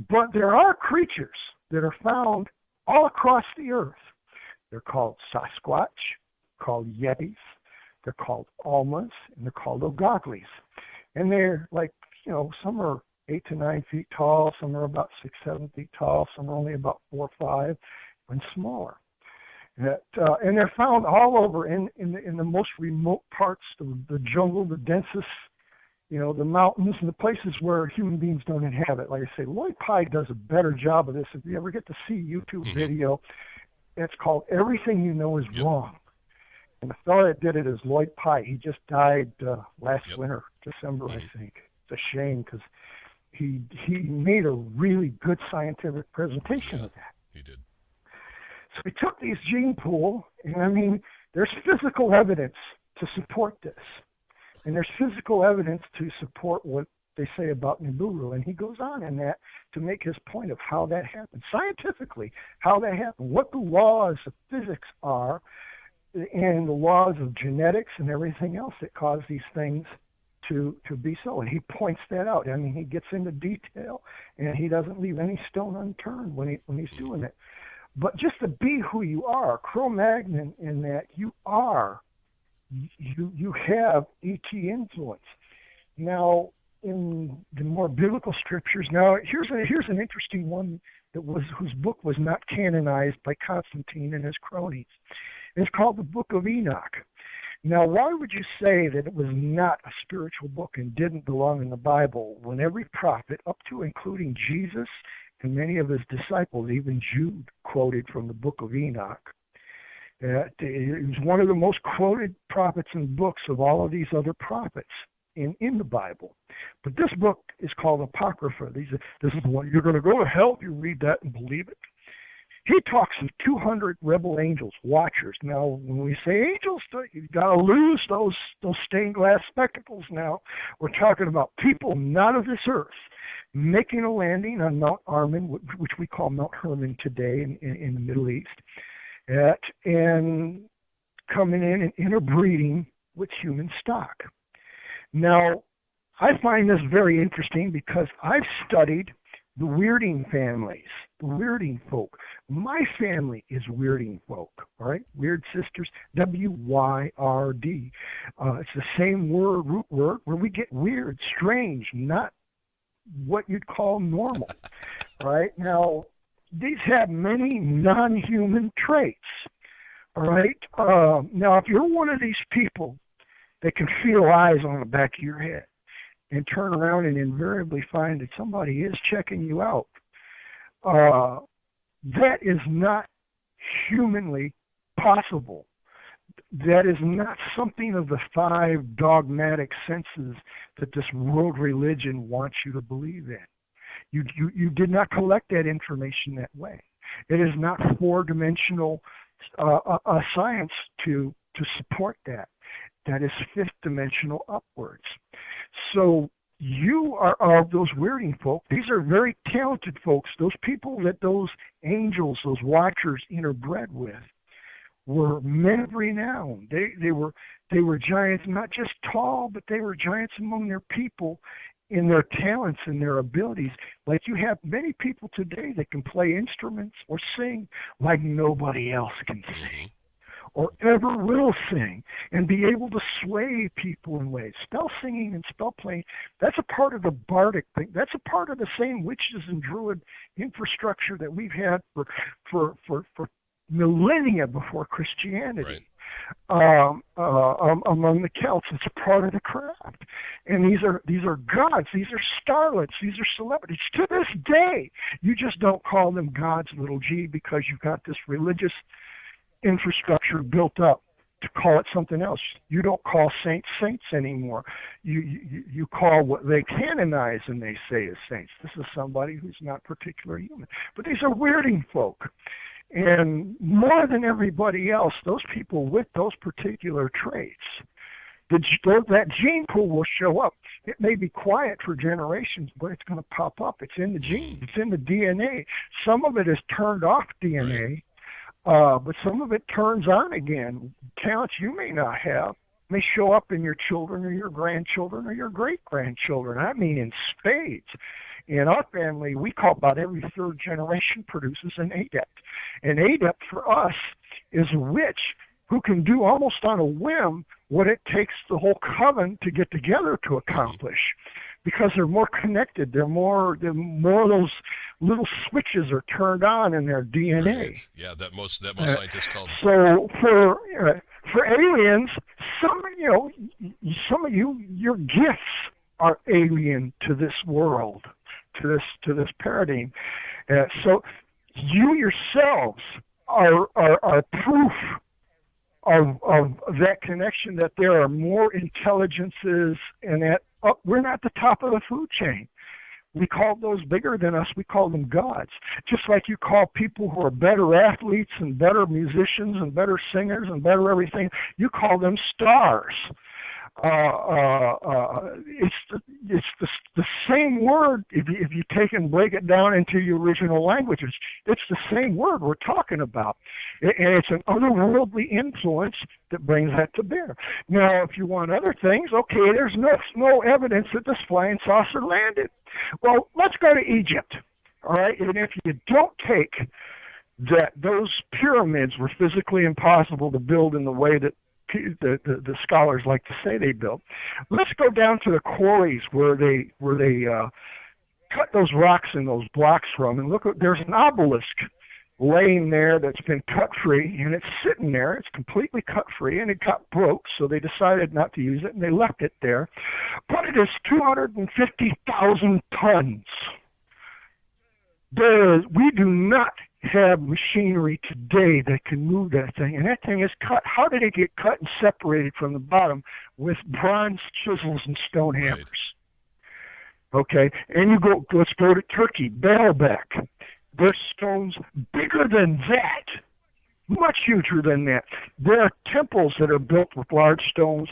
but there are creatures that are found all across the earth. They're called Sasquatch, called Yetis, they're called Almas, and they're called Ogoglis. And they're some are 8 to 9 feet tall, some are about 6, 7 feet tall, some are only about 4 or 5, and smaller. And they're found all over in the most remote parts of the jungle, the densest, the mountains, and the places where human beings don't inhabit. Like I say, Lloyd Pye does a better job of this. If you ever get to see a YouTube video, it's called Everything You Know Is Wrong. And the fellow that did it is Lloyd Pye. He just died last winter, December, I think. It's a shame because he made a really good scientific presentation of that. He did. So we took these gene pool, and there's physical evidence to support this. And there's physical evidence to support what they say about Nibiru. And he goes on in that to make his point of how that happened, scientifically, how that happened, what the laws of physics are, and the laws of genetics and everything else that cause these things to be so. And he points that out. I mean, he gets into detail, and he doesn't leave any stone unturned when he's doing it. But just to be who you are, Cro-Magnon, in that you have ET influence. Now, in the more biblical scriptures, now here's an interesting one whose book was not canonized by Constantine and his cronies. It's called the Book of Enoch. Now, why would you say that it was not a spiritual book and didn't belong in the Bible when every prophet, up to including Jesus and many of his disciples, even Jude, quoted from the Book of Enoch? It was one of the most quoted prophets and books of all of these other prophets in the Bible. But this book is called Apocrypha. This is the one, you're going to go to hell if you read that and believe it. He talks of 200 rebel angels, watchers. Now, when we say angels, you've got to lose those stained glass spectacles now. We're talking about people not of this earth making a landing on Mount Armin, which we call Mount Hermon today in the Middle East, and coming in and interbreeding with human stock. Now, I find this very interesting because I've studied the Weirding families, the Weirding folk. My family is Weirding folk, all right? Weird sisters, W-Y-R-D. It's the same root word where we get weird, strange, not what you'd call normal, right? Now, these have many non-human traits, all right? Now, if you're one of these people that can feel eyes on the back of your head, and turn around and invariably find that somebody is checking you out, that is not humanly possible. That is not something of the 5 dogmatic senses that this world religion wants you to believe in. You did not collect that information that way. It is not 4-dimensional science to support that. That is 5th-dimensional upwards. So you are of those Weirding folk. These are very talented folks. Those people that those angels, those watchers interbred with, were men of renown. They were giants, not just tall, but they were giants among their people in their talents and their abilities. Like you have many people today that can play instruments or sing like nobody else can sing or ever will sing, and be able to sway people in ways. Spell singing and spell playing, that's a part of the bardic thing. That's a part of the same witches and druid infrastructure that we've had for millennia before Christianity. Right. Among the Celts. It's a part of the craft. And these are gods, these are starlets, these are celebrities. To this day, you just don't call them gods, little g, because you've got this religious infrastructure built up to call it something else. You don't call saints anymore. You call what they canonize and they say is saints. This is somebody who's not particularly human. But these are Weirding folk. And more than everybody else, those people with those particular traits, that gene pool will show up. It may be quiet for generations, but it's going to pop up. It's in the genes. It's in the DNA. Some of it is turned off DNA. But some of it turns on again. Talents you may not have may show up in your children or your grandchildren or your great-grandchildren. I mean in spades. In our family, we call about every 3rd generation produces an adept. An adept for us is a witch who can do almost on a whim what it takes the whole coven to get together to accomplish. Because they're more connected, they're more of those little switches are turned on in their DNA. Right. Yeah, that most scientists call. So for aliens, some of you, your gifts are alien to this world, to this paradigm. So you yourselves are proof of that connection, that there are more intelligences, and that we're not the top of the food chain. We call those bigger than us, we call them gods. Just like you call people who are better athletes and better musicians and better singers and better everything, you call them stars. It's the same word if you take and break it down into your original languages. It's the same word we're talking about, and it's an otherworldly influence that brings that to bear. Now, if you want other things, okay, there's no evidence that this flying saucer landed. Well, let's go to Egypt, all right? And if you don't take that those pyramids were physically impossible to build in the way that the scholars like to say they built. Let's go down to the quarries where they cut those rocks and those blocks from, and look, there's an obelisk laying there that's been cut free, and it's sitting there. It's completely cut free, and it got broke, so they decided not to use it, and they left it there. But it is 250,000 tons. We do not have machinery today that can move that thing, and that thing is cut. How did it get cut and separated from the bottom? With bronze chisels and stone hammers. Okay, and let's go to Turkey, Baalbek. There's stones bigger than that, much huger than that. There are temples that are built with large stones.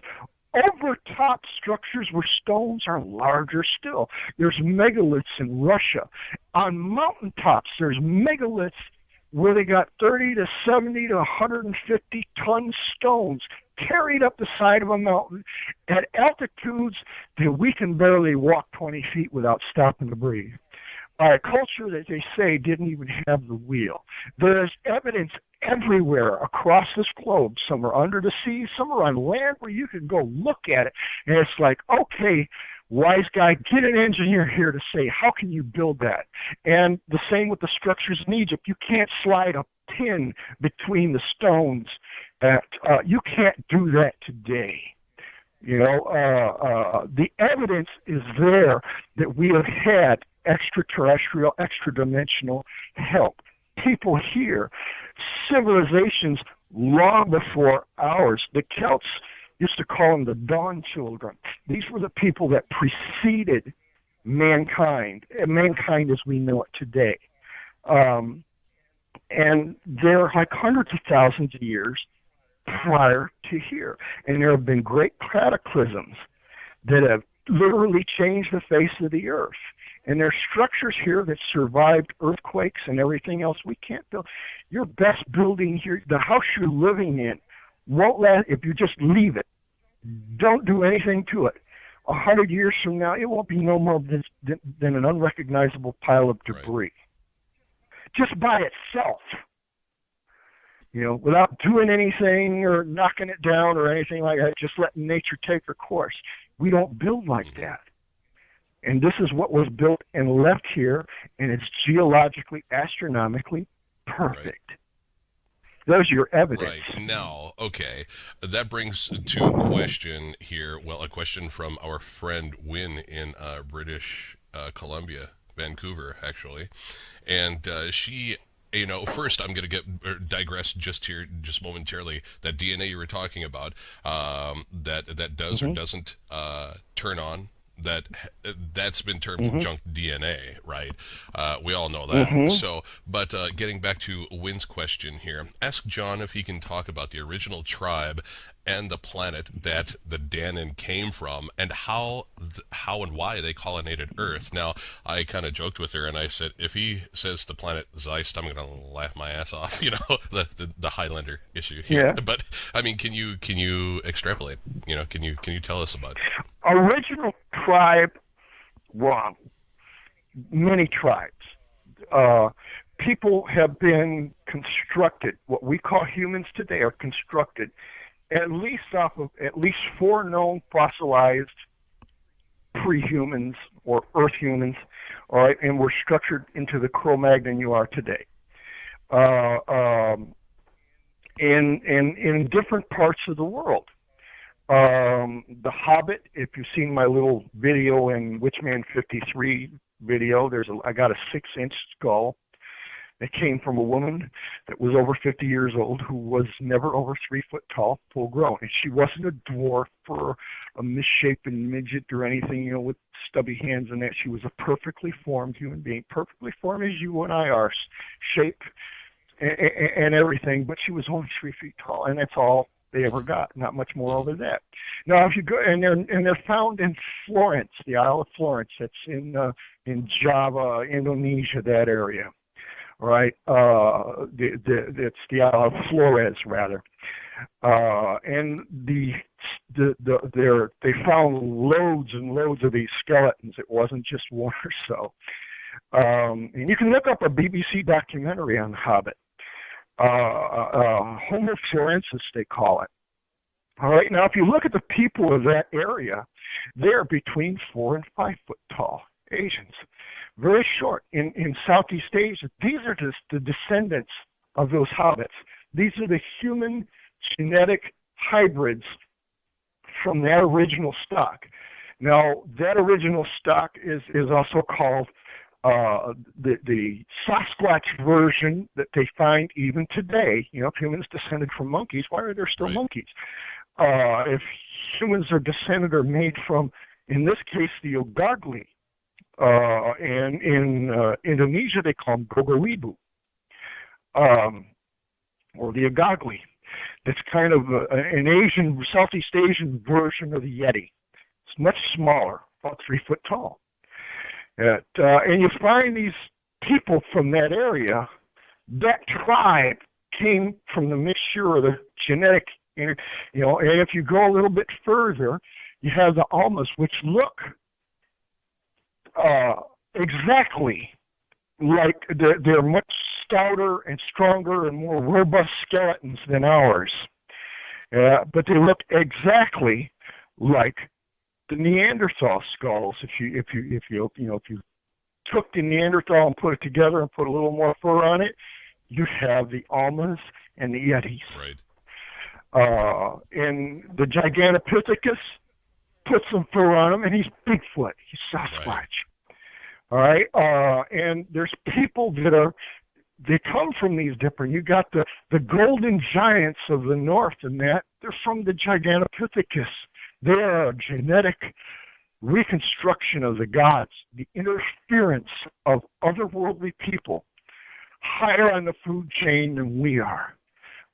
Overtop structures where stones are larger still. There's megaliths in Russia. On mountaintops, there's megaliths where they got 30 to 70 to 150 ton stones carried up the side of a mountain at altitudes that we can barely walk 20 feet without stopping to breathe. By a culture that they say didn't even have the wheel. There's evidence everywhere across this globe. Some are under the sea, some are on land where you can go look at it. And it's like, okay, wise guy, get an engineer here to say, how can you build that? And the same with the structures in Egypt. You can't slide a pin between the stones. You can't do that today. You know, the evidence is there that we have had extraterrestrial, extra-dimensional help. People here, civilizations long before ours. The Celts used to call them the Dawn Children. These were the people that preceded mankind, mankind as we know it today. And they're like hundreds of thousands of years prior to here. And there have been great cataclysms that have literally changed the face of the earth. And there's structures here that survived earthquakes and everything else we can't build. Your best building here, the house you're living in, won't last if you just leave it. Don't do anything to it. 100 years from now, it won't be no more than an unrecognizable pile of debris. Right. Just by itself. You know, without doing anything or knocking it down or anything like that, just letting nature take her course. We don't build like that. And this is what was built and left here, and it's geologically, astronomically perfect. Right. There's your evidence. Right. Now, okay, that brings to a question here. Well, a question from our friend Wynn in British Columbia, Vancouver, actually. And she... You know, first I'm going to digress just momentarily. That DNA you were talking about, that does or doesn't turn on, that's been termed junk DNA, right? We all know that. So, but getting back to Wynn's question here, ask John if he can talk about the original tribe and the planet that the Danon came from, and how and why they colonized Earth. Now, I kind of joked with her, and I said, if he says the planet Zeist, I'm going to laugh my ass off. You know, the Highlander issue here. Yeah. But I mean, can you extrapolate? You know, can you tell us about it? Original tribe, wrong. Many tribes. People have been constructed. What we call humans today are constructed at least off of at least 4 known fossilized pre-humans or Earth humans, all right, and we're structured into the Cro-Magnon you are today. In different parts of the world. The Hobbit, if you've seen my little video in Witchman 53 video, I got a 6-inch skull. It came from a woman that was over 50 years old who was never over 3 foot tall, full grown. And she wasn't a dwarf or a misshapen midget or anything, with stubby hands and that. She was a perfectly formed human being, perfectly formed as you and I are, shape and everything, but she was only 3 feet tall, and that's all they ever got, not much more over that. Now, if you go, and they're found in Florence, the Isle of Florence. That's in Java, Indonesia, that area. Right, it's the Isle of Flores, rather, and they found loads and loads of these skeletons. It wasn't just one or so, and you can look up a BBC documentary on the Hobbit, Homo florensis, they call it. All right, now if you look at the people of that area, they're between 4 and 5 foot tall Asians. Very short. In Southeast Asia, these are just the descendants of those hobbits. These are the human genetic hybrids from that original stock. Now, that original stock is also called the Sasquatch version that they find even today. If humans descended from monkeys, why are there still monkeys? If humans are descended or made from, in this case, the Ogagli, and in Indonesia, they call them Gogoribu, or the Agagli. That's kind of an Southeast Asian version of the Yeti. It's much smaller, about 3 foot tall. And you find these people from that area. That tribe came from the mixture of the genetic, and if you go a little bit further, you have the Almas, which look exactly like they're much stouter and stronger and more robust skeletons than ours, but they look exactly like the Neanderthal skulls. If you took the Neanderthal and put it together and put a little more fur on it, you have the Almas and the Yetis. Right. And the Gigantopithecus put some fur on him, and he's Bigfoot. He's Sasquatch. Right. All right, and there's people they come from these different. You got the golden giants of the north, and they're from the Gigantopithecus. They are a genetic reconstruction of the gods, the interference of otherworldly people higher on the food chain than we are.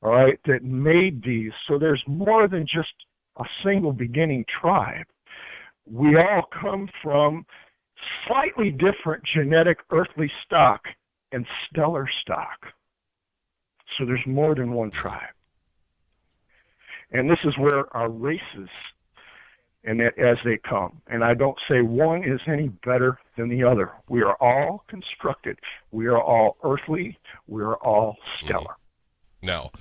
All right, that made these. So there's more than just a single beginning tribe. We all come from slightly different genetic earthly stock and stellar stock. So there's more than one tribe. And this is where our races, and as they come, and I don't say one is any better than the other. We are all constructed. We are all earthly. We are all stellar. Now,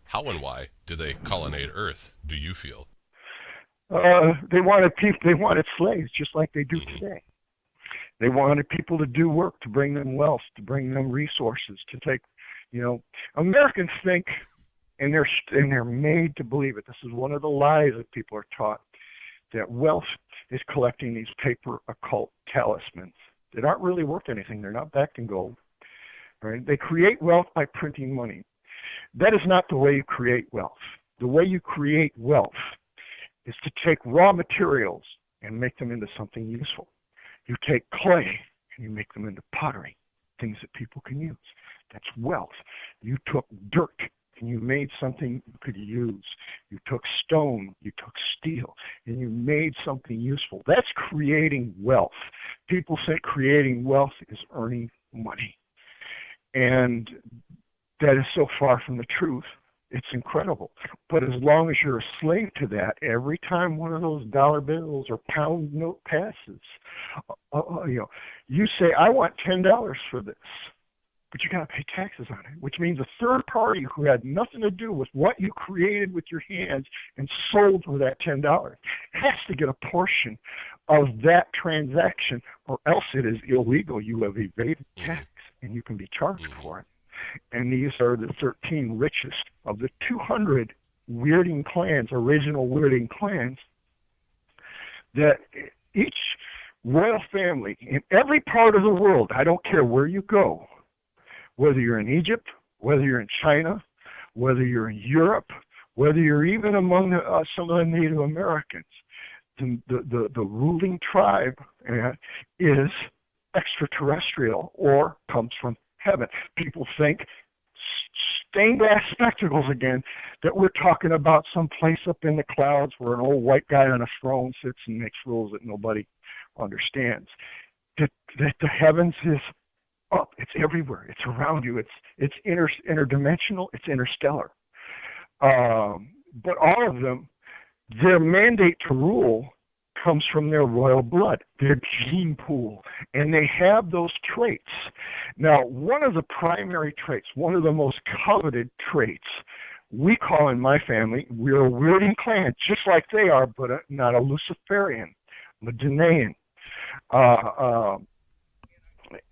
how and why did they colonate Earth, do you feel? They wanted slaves, just like they do today. They wanted people to do work, to bring them wealth, to bring them resources, to take, Americans think, and they're made to believe it. This is one of the lies that people are taught, that wealth is collecting these paper occult talismans that aren't really worth anything. They're not backed in gold. Right? They create wealth by printing money. That is not the way you create wealth. The way you create wealth is to take raw materials and make them into something useful. You take clay and you make them into pottery, things that people can use. That's wealth. You took dirt and you made something you could use. You took stone, you took steel, and you made something useful. That's creating wealth. People think creating wealth is earning money. And that is so far from the truth. It's incredible. But as long as you're a slave to that, every time one of those dollar bills or pound note passes, you say, I want $10 for this. But you got to pay taxes on it, which means a third party who had nothing to do with what you created with your hands and sold for that $10 has to get a portion of that transaction, or else it is illegal. You have evaded tax, and you can be charged for it. And these are the 13 richest of the 200 weirding clans, original weirding clans, that each royal family in every part of the world, I don't care where you go, whether you're in Egypt, whether you're in China, whether you're in Europe, whether you're even among some of the Native Americans. The ruling tribe is extraterrestrial or comes from heaven. People think, stained glass spectacles again, that we're talking about some place up in the clouds where an old white guy on a throne sits and makes rules that nobody understands. That the heavens is up. It's everywhere. It's around you. It's interdimensional. It's interstellar. But all of them, their mandate to rule comes from their royal blood, their gene pool, and they have those traits. Now, one of the primary traits, one of the most coveted traits, we call in my family, we're a Weirding clan, just like they are, but not a Luciferian, Medinean.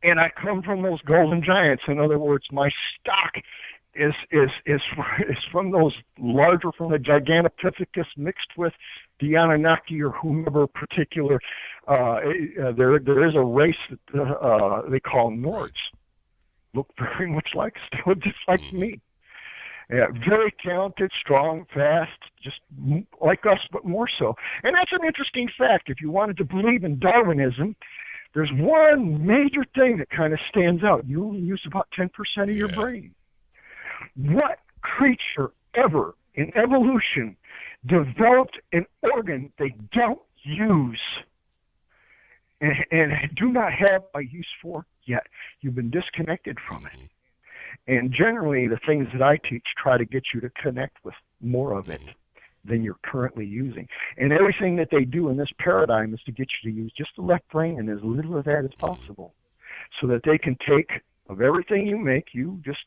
And I come from those golden giants. In other words, my stock is from those larger, from the Gigantopithecus mixed with the Anunnaki or whomever particular. There is a race that they call Nords. Look very much like, still just like me. Yeah, very talented, strong, fast, just like us, but more so. And that's an interesting fact. If you wanted to believe in Darwinism, there's one major thing that kind of stands out. You only use about 10% of your brain. What creature ever in evolution developed an organ they don't use and do not have a use for yet? You've been disconnected from it. And generally, the things that I teach try to get you to connect with more of it than you're currently using. And everything that they do in this paradigm is to get you to use just the left brain and as little of that as possible, so that they can take of everything you make, you just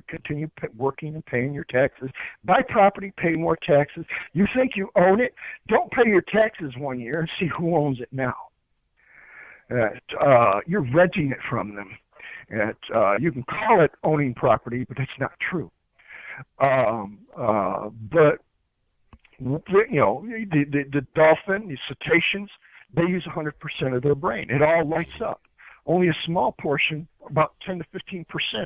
continue working and paying your taxes. Buy property, pay more taxes. You think you own it? Don't pay your taxes 1 year and see who owns it now. You're renting it from them. You can call it owning property, but that's not true. But you know, the dolphin, the cetaceans, they use 100% of their brain. It all lights up. Only a small portion, about 10 to 15%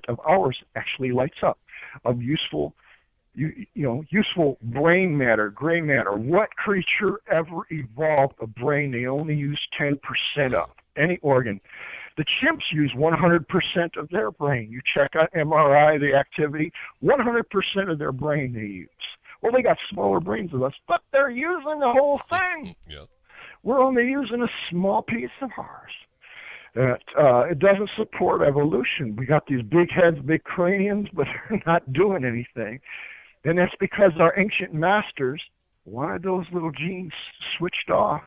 of ours, actually lights up of useful, useful brain matter, gray matter. What creature ever evolved a brain they only use 10% of? Any organ. The chimps use 100% of their brain. You check out MRI, the activity, 100% of their brain they use. Well, they got smaller brains than us, but they're using the whole thing. Yeah. We're only using a small piece of ours. It doesn't support evolution. We got these big heads, big craniums, but they're not doing anything. And that's because our ancient masters wanted those little genes switched off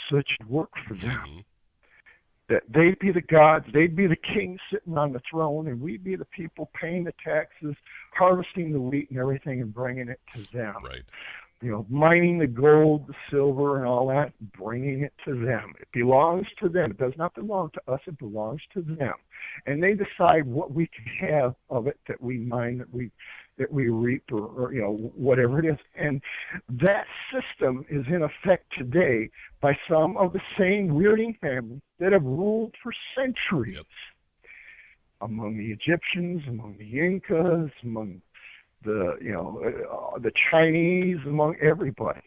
so it should work for them. That they'd be the gods, they'd be the kings sitting on the throne, and we'd be the people paying the taxes, harvesting the wheat and everything and bringing it to them. Right. You know, mining the gold, the silver, and all that, bringing it to them. It belongs to them. It does not belong to us. It belongs to them. And they decide what we can have of it that we mine, that we reap, or whatever it is. And that system is in effect today by some of the same Weirding families that have ruled for centuries. Yep. Among the Egyptians, among the Incas, among the Chinese, among everybody.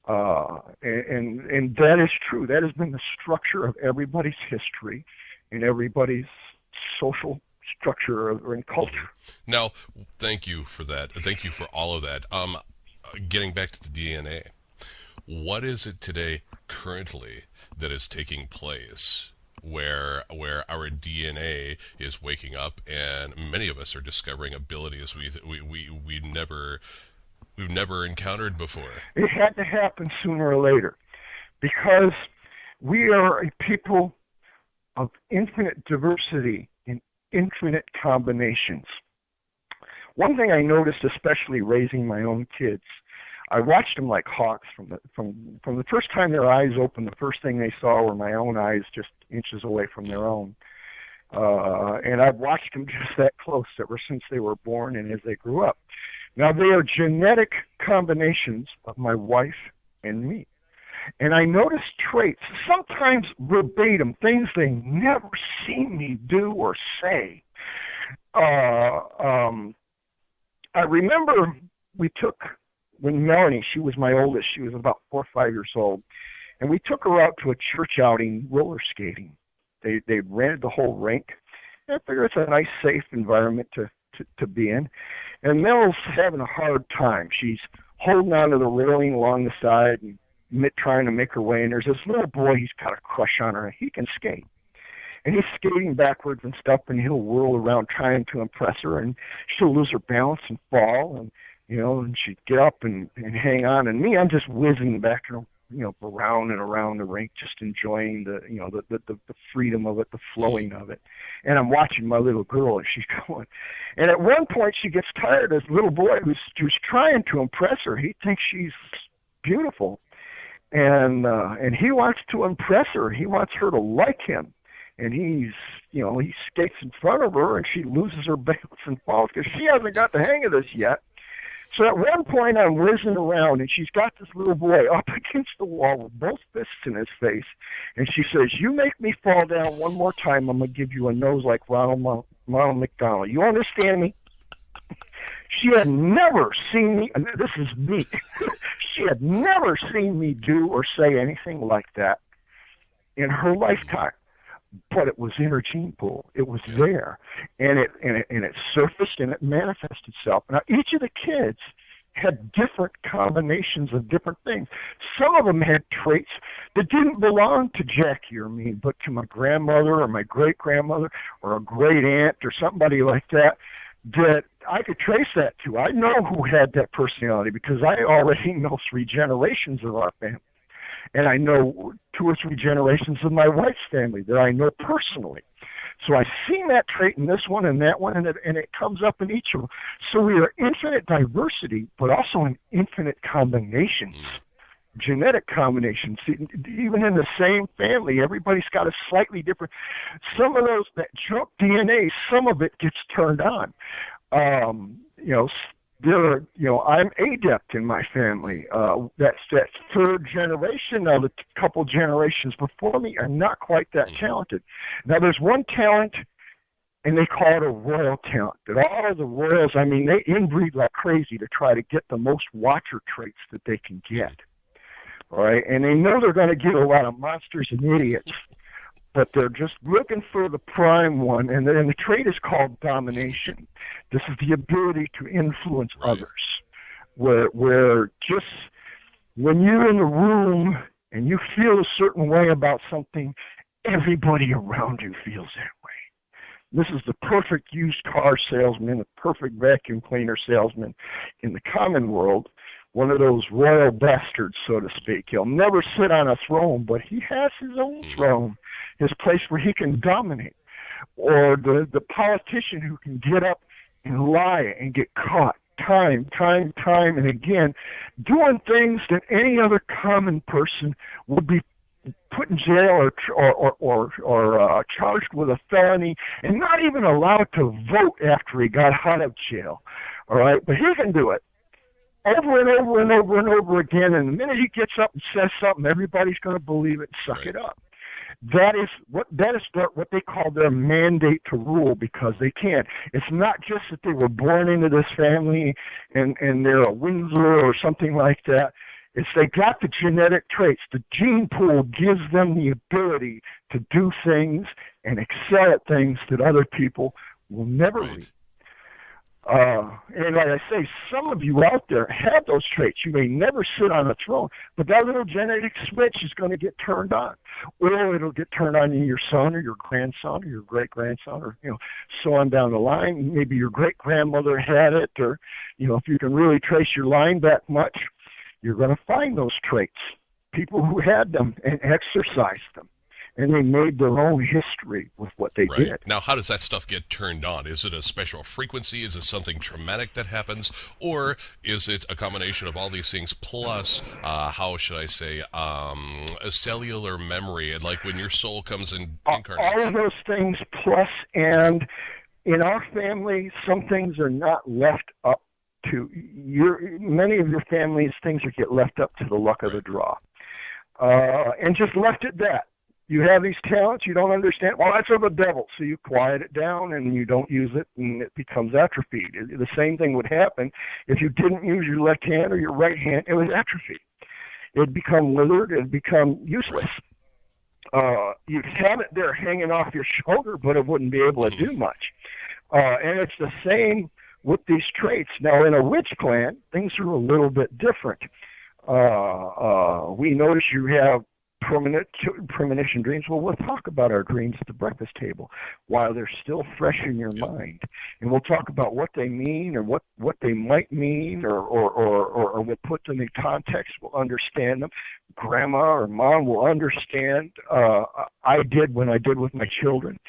And that is true. That has been the structure of everybody's history and everybody's social structure or in culture. Now, thank you for that. Thank you for all of that. Getting back to the DNA, what is it today currently that is taking place where our DNA is waking up and many of us are discovering abilities we've never encountered before? It had to happen sooner or later because we are a people of infinite diversity in infinite combinations. One thing I noticed, especially raising my own kids, I watched them like hawks from the first time their eyes opened. The first thing they saw were my own eyes, just inches away from their own. And I've watched them just that close ever since they were born and as they grew up. Now, they are genetic combinations of my wife and me. And I noticed traits, sometimes verbatim, things they never see me do or say. I remember when Melanie, she was my oldest, she was about 4 or 5 years old, and we took her out to a church outing roller skating. They rented the whole rink. And I figure it's a nice, safe environment to be in. And Mel's having a hard time. She's holding onto the railing along the side and trying to make her way. And there's this little boy, he's got a crush on her. He can skate. And he's skating backwards and stuff, and he'll whirl around trying to impress her, and she'll lose her balance and fall, and and she'd get up and hang on. And me, I'm just whizzing back, around and around the rink, just enjoying the freedom of it, the flowing of it. And I'm watching my little girl as she's going. And at one point, she gets tired. This little boy who's trying to impress her, he thinks she's beautiful, and he wants to impress her. He wants her to like him. And he skates in front of her, and she loses her balance and falls because she hasn't got the hang of this yet. So at one point, I'm whizzing around, and she's got this little boy up against the wall with both fists in his face, and she says, "You make me fall down one more time, I'm going to give you a nose like Ronald McDonald. You understand me?" She had never seen me, and this is me, she had never seen me do or say anything like that in her lifetime. But it was in her gene pool. It was there, and it surfaced and it manifested itself. Now each of the kids had different combinations of different things. Some of them had traits that didn't belong to Jackie or me, but to my grandmother or my great grandmother or a great aunt or somebody like that I could trace that to. I know who had that personality because I already know 3 generations of our family. And I know 2 or 3 generations of my wife's family that I know personally. So I've seen that trait in this one and that one, and it comes up in each of them. So we are infinite diversity, but also in infinite combinations, genetic combinations. Even in the same family, everybody's got a slightly different. Some of those, that junk DNA, some of it gets turned on. I'm adept in my family. That's that 3rd generation. Now, the couple generations before me are not quite that talented. Now, there's one talent, and they call it a royal talent. That all of the royals, they inbreed like crazy to try to get the most watcher traits that they can get. All right? And they know they're going to get a lot of monsters and idiots, but they're just looking for the prime one, and the trait is called domination. This is the ability to influence others, where just when you're in the room and you feel a certain way about something, everybody around you feels that way. This is the perfect used car salesman, the perfect vacuum cleaner salesman in the common world, one of those royal bastards, so to speak. He'll never sit on a throne, but he has his own throne, his place where he can dominate. Or the politician who can get up and lie and get caught time and again, doing things that any other common person would be put in jail or charged with a felony and not even allowed to vote after he got out of jail. All right, but he can do it over and over and over and over again, and the minute he gets up and says something, everybody's going to believe it and suck it up. That is what they call their mandate to rule, because they can. It's not just that they were born into this family and they're a Windsor or something like that. It's they got the genetic traits. The gene pool gives them the ability to do things and excel at things that other people will never reach. And like I say, some of you out there have those traits. You may never sit on a throne, but that little genetic switch is going to get turned on. Or it'll get turned on in your son or your grandson or your great-grandson or, so on down the line. Maybe your great-grandmother had it, or, if you can really trace your line back much, you're going to find those traits, people who had them and exercised them. And they made their own history with what they did. Now, how does that stuff get turned on? Is it a special frequency? Is it something traumatic that happens? Or is it a combination of all these things plus, how should I say, a cellular memory, like when your soul comes in incarnate? All of those things plus, and in our family, some things are not left up to many of your families, things that get left up to the luck of the draw. And just left at that. You have these talents you don't understand. Well, that's of the devil. So you quiet it down and you don't use it, and it becomes atrophied. The same thing would happen if you didn't use your left hand or your right hand. It was atrophy. It'd become withered. It'd become useless. You'd have it there hanging off your shoulder, but it wouldn't be able to do much. And it's the same with these traits. Now, in a witch clan, things are a little bit different. We notice you have premonition dreams. Well, we'll talk about our dreams at the breakfast table while they're still fresh in your mind, and we'll talk about what they mean, or what they might mean, or we'll put them in context. We'll understand them. Grandma or mom will understand. I did when I did with my children.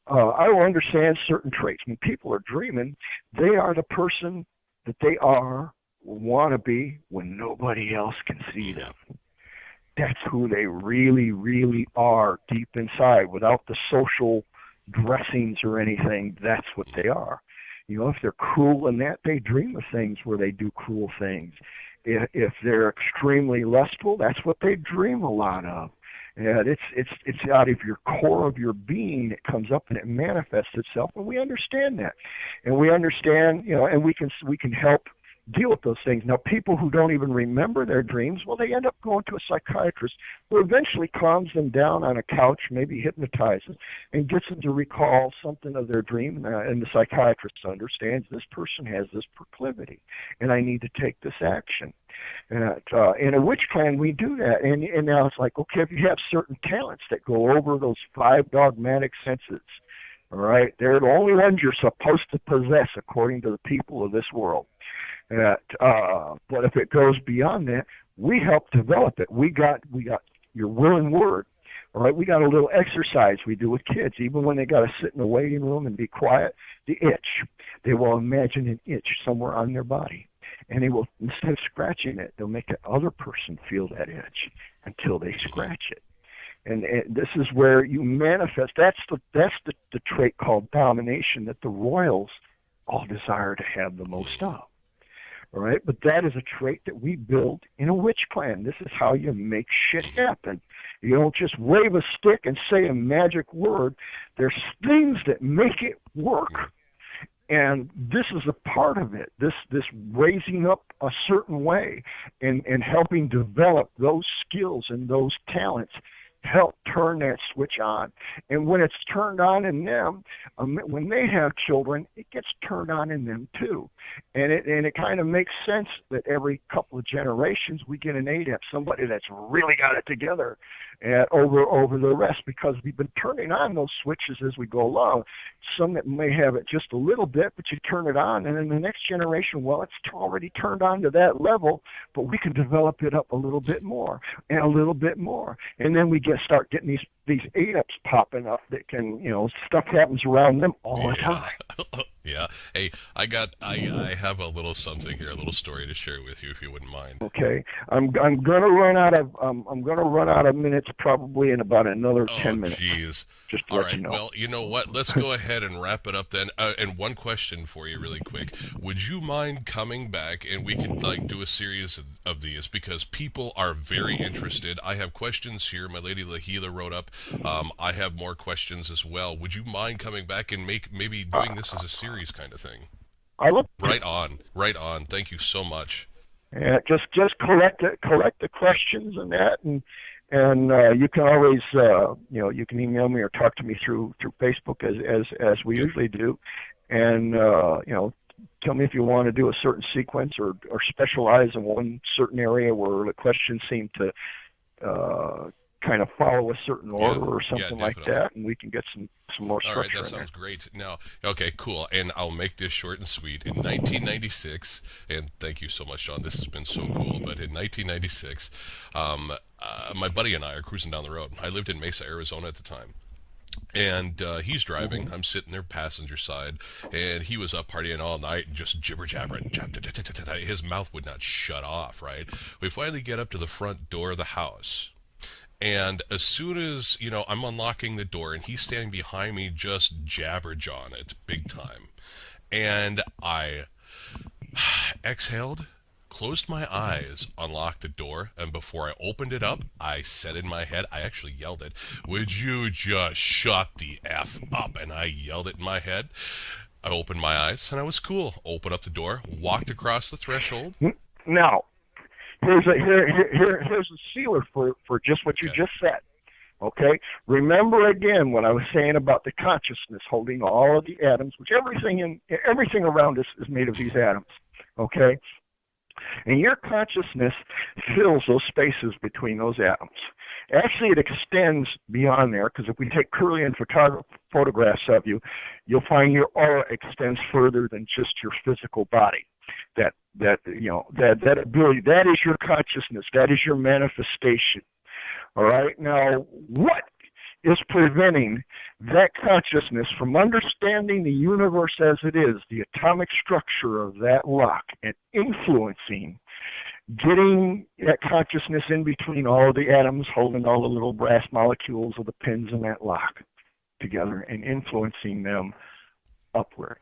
I will understand certain traits. When people are dreaming, they are the person that they are, want to be, when nobody else can see them. That's who they really, really are deep inside. Without the social dressings or anything, that's what they are. You know, if they're cruel in that, they dream of things where they do cruel things. If they're extremely lustful, that's what they dream a lot of. And it's out of your core of your being. It comes up and it manifests itself, and we understand that. And we understand, you know, and we can help deal with those things. Now, people who don't even remember their dreams, well, they end up going to a psychiatrist who eventually calms them down on a couch, maybe hypnotizes, and gets them to recall something of their dream. And the psychiatrist understands this person has this proclivity, and I need to take this action. In a witch clan, we do that. And now it's like, okay, if you have certain talents that go over those 5 dogmatic senses, all right, they're the only ones you're supposed to possess according to the people of this world. But if it goes beyond that, we help develop it. We got your will and word. All right, we got a little exercise we do with kids, even when they got to sit in the waiting room and be quiet. The itch, they will imagine an itch somewhere on their body, and they will, instead of scratching it, they'll make the other person feel that itch until they scratch it. And this is where you manifest. That's the trait called domination that the royals all desire to have the most of. All right, but that is a trait that we build in a witch clan. This is how you make shit happen. You don't just wave a stick and say a magic word. There's things that make it work, and this is a part of it. This raising up a certain way and helping develop those skills and those talents help turn that switch on. And when it's turned on in them, when they have children, it gets turned on in them too. And it kind of makes sense that every couple of generations we get an ADEP, somebody that's really got it together over the rest, because we've been turning on those switches as we go along. Some that may have it just a little bit, but you turn it on, and in the next generation, well, it's already turned on to that level, but we can develop it up a little bit more and a little bit more. And then we start getting these ADEPs popping up that can, you know, stuff happens around them all the time. Yeah. Hey, I have a little something here, a little story to share with you, if you wouldn't mind. Okay. I'm gonna run out of minutes probably in about another 10 minutes. Jeez. Just to all let right. you know. Well, you know what? Let's go ahead and wrap it up then. And one question for you, really quick: would you mind coming back and we could do a series of these, because people are very interested. I have questions here. My lady Lahila wrote up. I have more questions as well. Would you mind coming back and maybe doing this as a series kind of thing? Right on. Thank you so much. Yeah, just collect the questions and that, and you can always you can email me or talk to me through Facebook as we usually do, and tell me if you want to do a certain sequence or specialize in one certain area where the questions seem to kind of follow a certain order or something like that, and we can get some more structure. All right, that sounds great. Now, okay, cool, and I'll make this short and sweet. In 1996, and thank you so much, Sean, this has been so cool, but in 1996, my buddy and I are cruising down the road. I lived in Mesa, Arizona at the time. And he's driving. I'm sitting there passenger side, and he was up partying all night and just jibber-jabbering. His mouth would not shut off, right? We finally get up to the front door of the house. And as soon as, I'm unlocking the door, and he's standing behind me just jabber-jawing it big time. And I exhaled, closed my eyes, unlocked the door, and before I opened it up, I said in my head, I actually yelled it, "Would you just shut the F up?" And I yelled it in my head. I opened my eyes, and I was cool. Opened up the door, walked across the threshold. Now, here's a sealer for just what you just said. Okay? Remember again what I was saying about the consciousness holding all of the atoms, which everything around us is made of these atoms. Okay? And your consciousness fills those spaces between those atoms. Actually, it extends beyond there, because if we take Kirlian photographs of you, you'll find your aura extends further than just your physical body. That ability, that is your consciousness, that is your manifestation. All right? Now, what is preventing that consciousness from understanding the universe as it is, the atomic structure of that lock, and influencing, getting that consciousness in between all of the atoms, holding all the little brass molecules of the pins in that lock together and influencing them upward?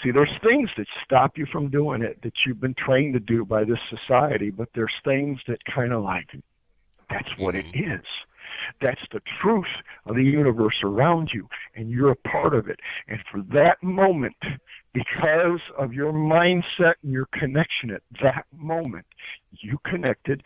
See, there's things that stop you from doing it that you've been trained to do by this society, but there's things that kind of like, that's what it is. That's the truth of the universe around you, and you're a part of it. And for that moment, because of your mindset and your connection at that moment, you connected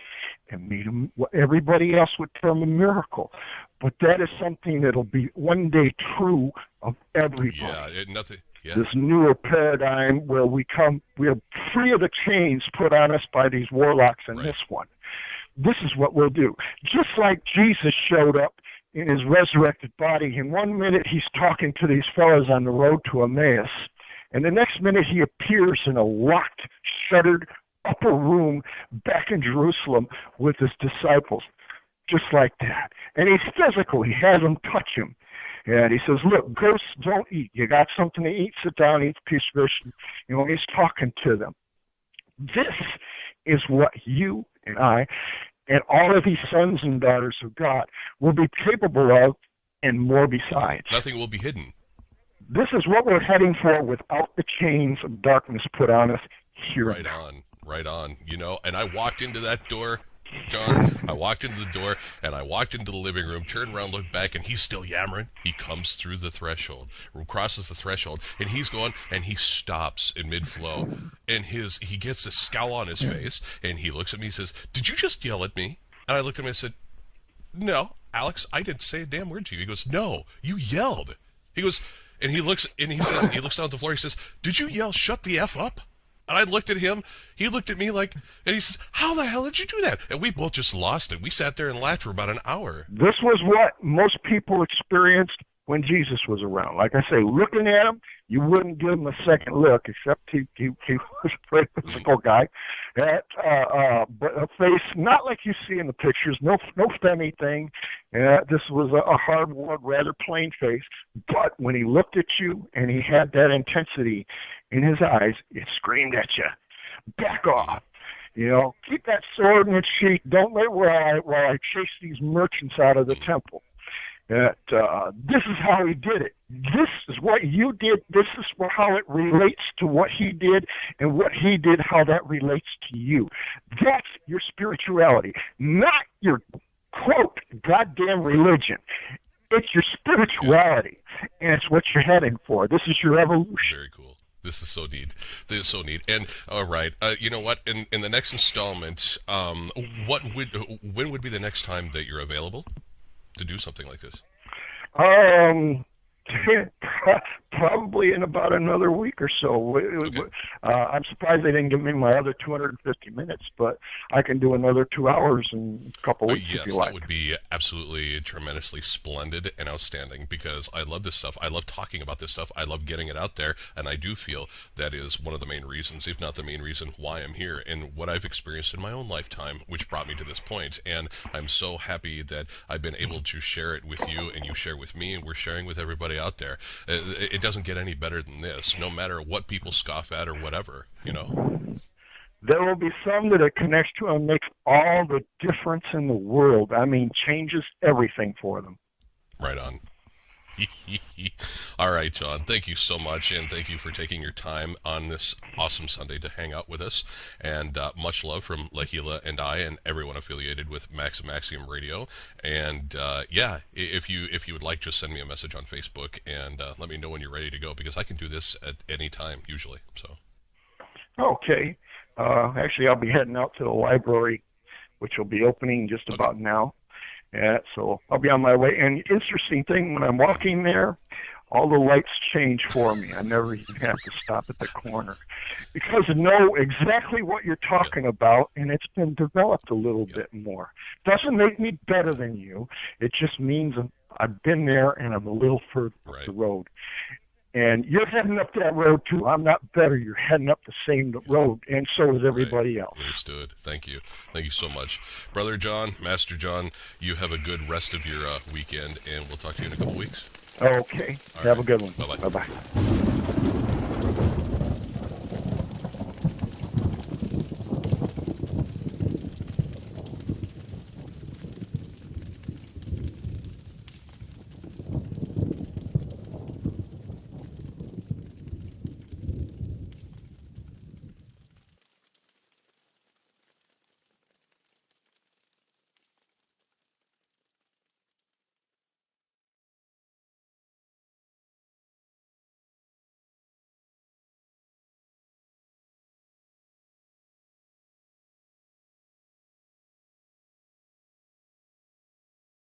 and made what everybody else would term a miracle. But that is something that'll be one day true of everybody. Yeah. This newer paradigm where we are free of the chains put on us by these warlocks and this one. This is what we'll do. Just like Jesus showed up in his resurrected body, and one minute he's talking to these fellows on the road to Emmaus, and the next minute he appears in a locked, shuttered upper room back in Jerusalem with his disciples, just like that. And he's physical. He has them touch him. And he says, look, ghosts don't eat. You got something to eat? Sit down, eat a piece of fish. He's talking to them. This is what you and I and all of these sons and daughters of God will be capable of, and more besides. Nothing will be hidden. This is what we're heading for without the chains of darkness put on us here. Right on. And I walked into that door, John. I walked into the door, and I walked into the living room, turned around, looked back, and he's still yammering. He comes through the threshold, crosses the threshold, and he's going, and he stops in mid-flow, and he gets a scowl on his face, and he looks at me and says, "Did you just yell at me?" And I looked at him and I said, "No, Alex, I didn't say a damn word to you." He goes, "No, you yelled." He goes, and he looks, and he says, he looks down at the floor, he says, "Did you yell, 'Shut the F up'?" And I looked at him, he looked at me and he says, "How the hell did you do that?" And we both just lost it. We sat there and laughed for about an hour. This was what most people experienced when Jesus was around. Like I say, looking at him, you wouldn't give him a second look, except he was a very physical guy. But a face, not like you see in the pictures, no femmy thing. This was a hard-worn, rather plain face. But when he looked at you and he had that intensity in his eyes, it screamed at you, "Back off. Keep that sword in its sheath. Don't let it while I chase these merchants out of the temple." This is how he did it. This is what you did. This is how it relates to what he did, and what he did, how that relates to you. That's your spirituality, not your, quote, goddamn religion. It's your spirituality, and it's what you're heading for. This is your evolution. Very cool. This is so neat. And all right, you know what? In the next installment, when would be the next time that you're available to do something like this? Probably in about another week or so. Okay. I'm surprised they didn't give me my other 250 minutes, but I can do another 2 hours in a couple weeks if you like. That would be absolutely tremendously splendid and outstanding, because I love this stuff. I love talking about this stuff. I love getting it out there, and I do feel that is one of the main reasons, if not the main reason, why I'm here and what I've experienced in my own lifetime, which brought me to this point. And I'm so happy that I've been able to share it with you, and you share with me, and we're sharing with everybody out there. It doesn't get any better than this, no matter what people scoff at or whatever, There will be some that it connects to and makes all the difference in the world. I mean, changes everything for them. Right on. All right, John. Thank you so much, and thank you for taking your time on this awesome Sunday to hang out with us. And much love from Lahila and I, and everyone affiliated with Maxim Axiom Radio. And yeah, if you would like, just send me a message on Facebook and let me know when you're ready to go, because I can do this at any time usually. So. Okay. Actually, I'll be heading out to the library, which will be opening just about now. Yeah, so I'll be on my way. And the interesting thing, when I'm walking there, all the lights change for me. I never even have to stop at the corner because I know exactly what you're talking about, and it's been developed a little bit more. Doesn't make me better than you. It just means I've been there and I'm a little further up the road. And you're heading up that road, too. I'm not better. You're heading up the same road, and so is everybody else. Understood. Thank you. Thank you so much. Brother John, Master John, you have a good rest of your weekend, and we'll talk to you in a couple weeks. Okay. Have a good one. Bye-bye. Bye-bye.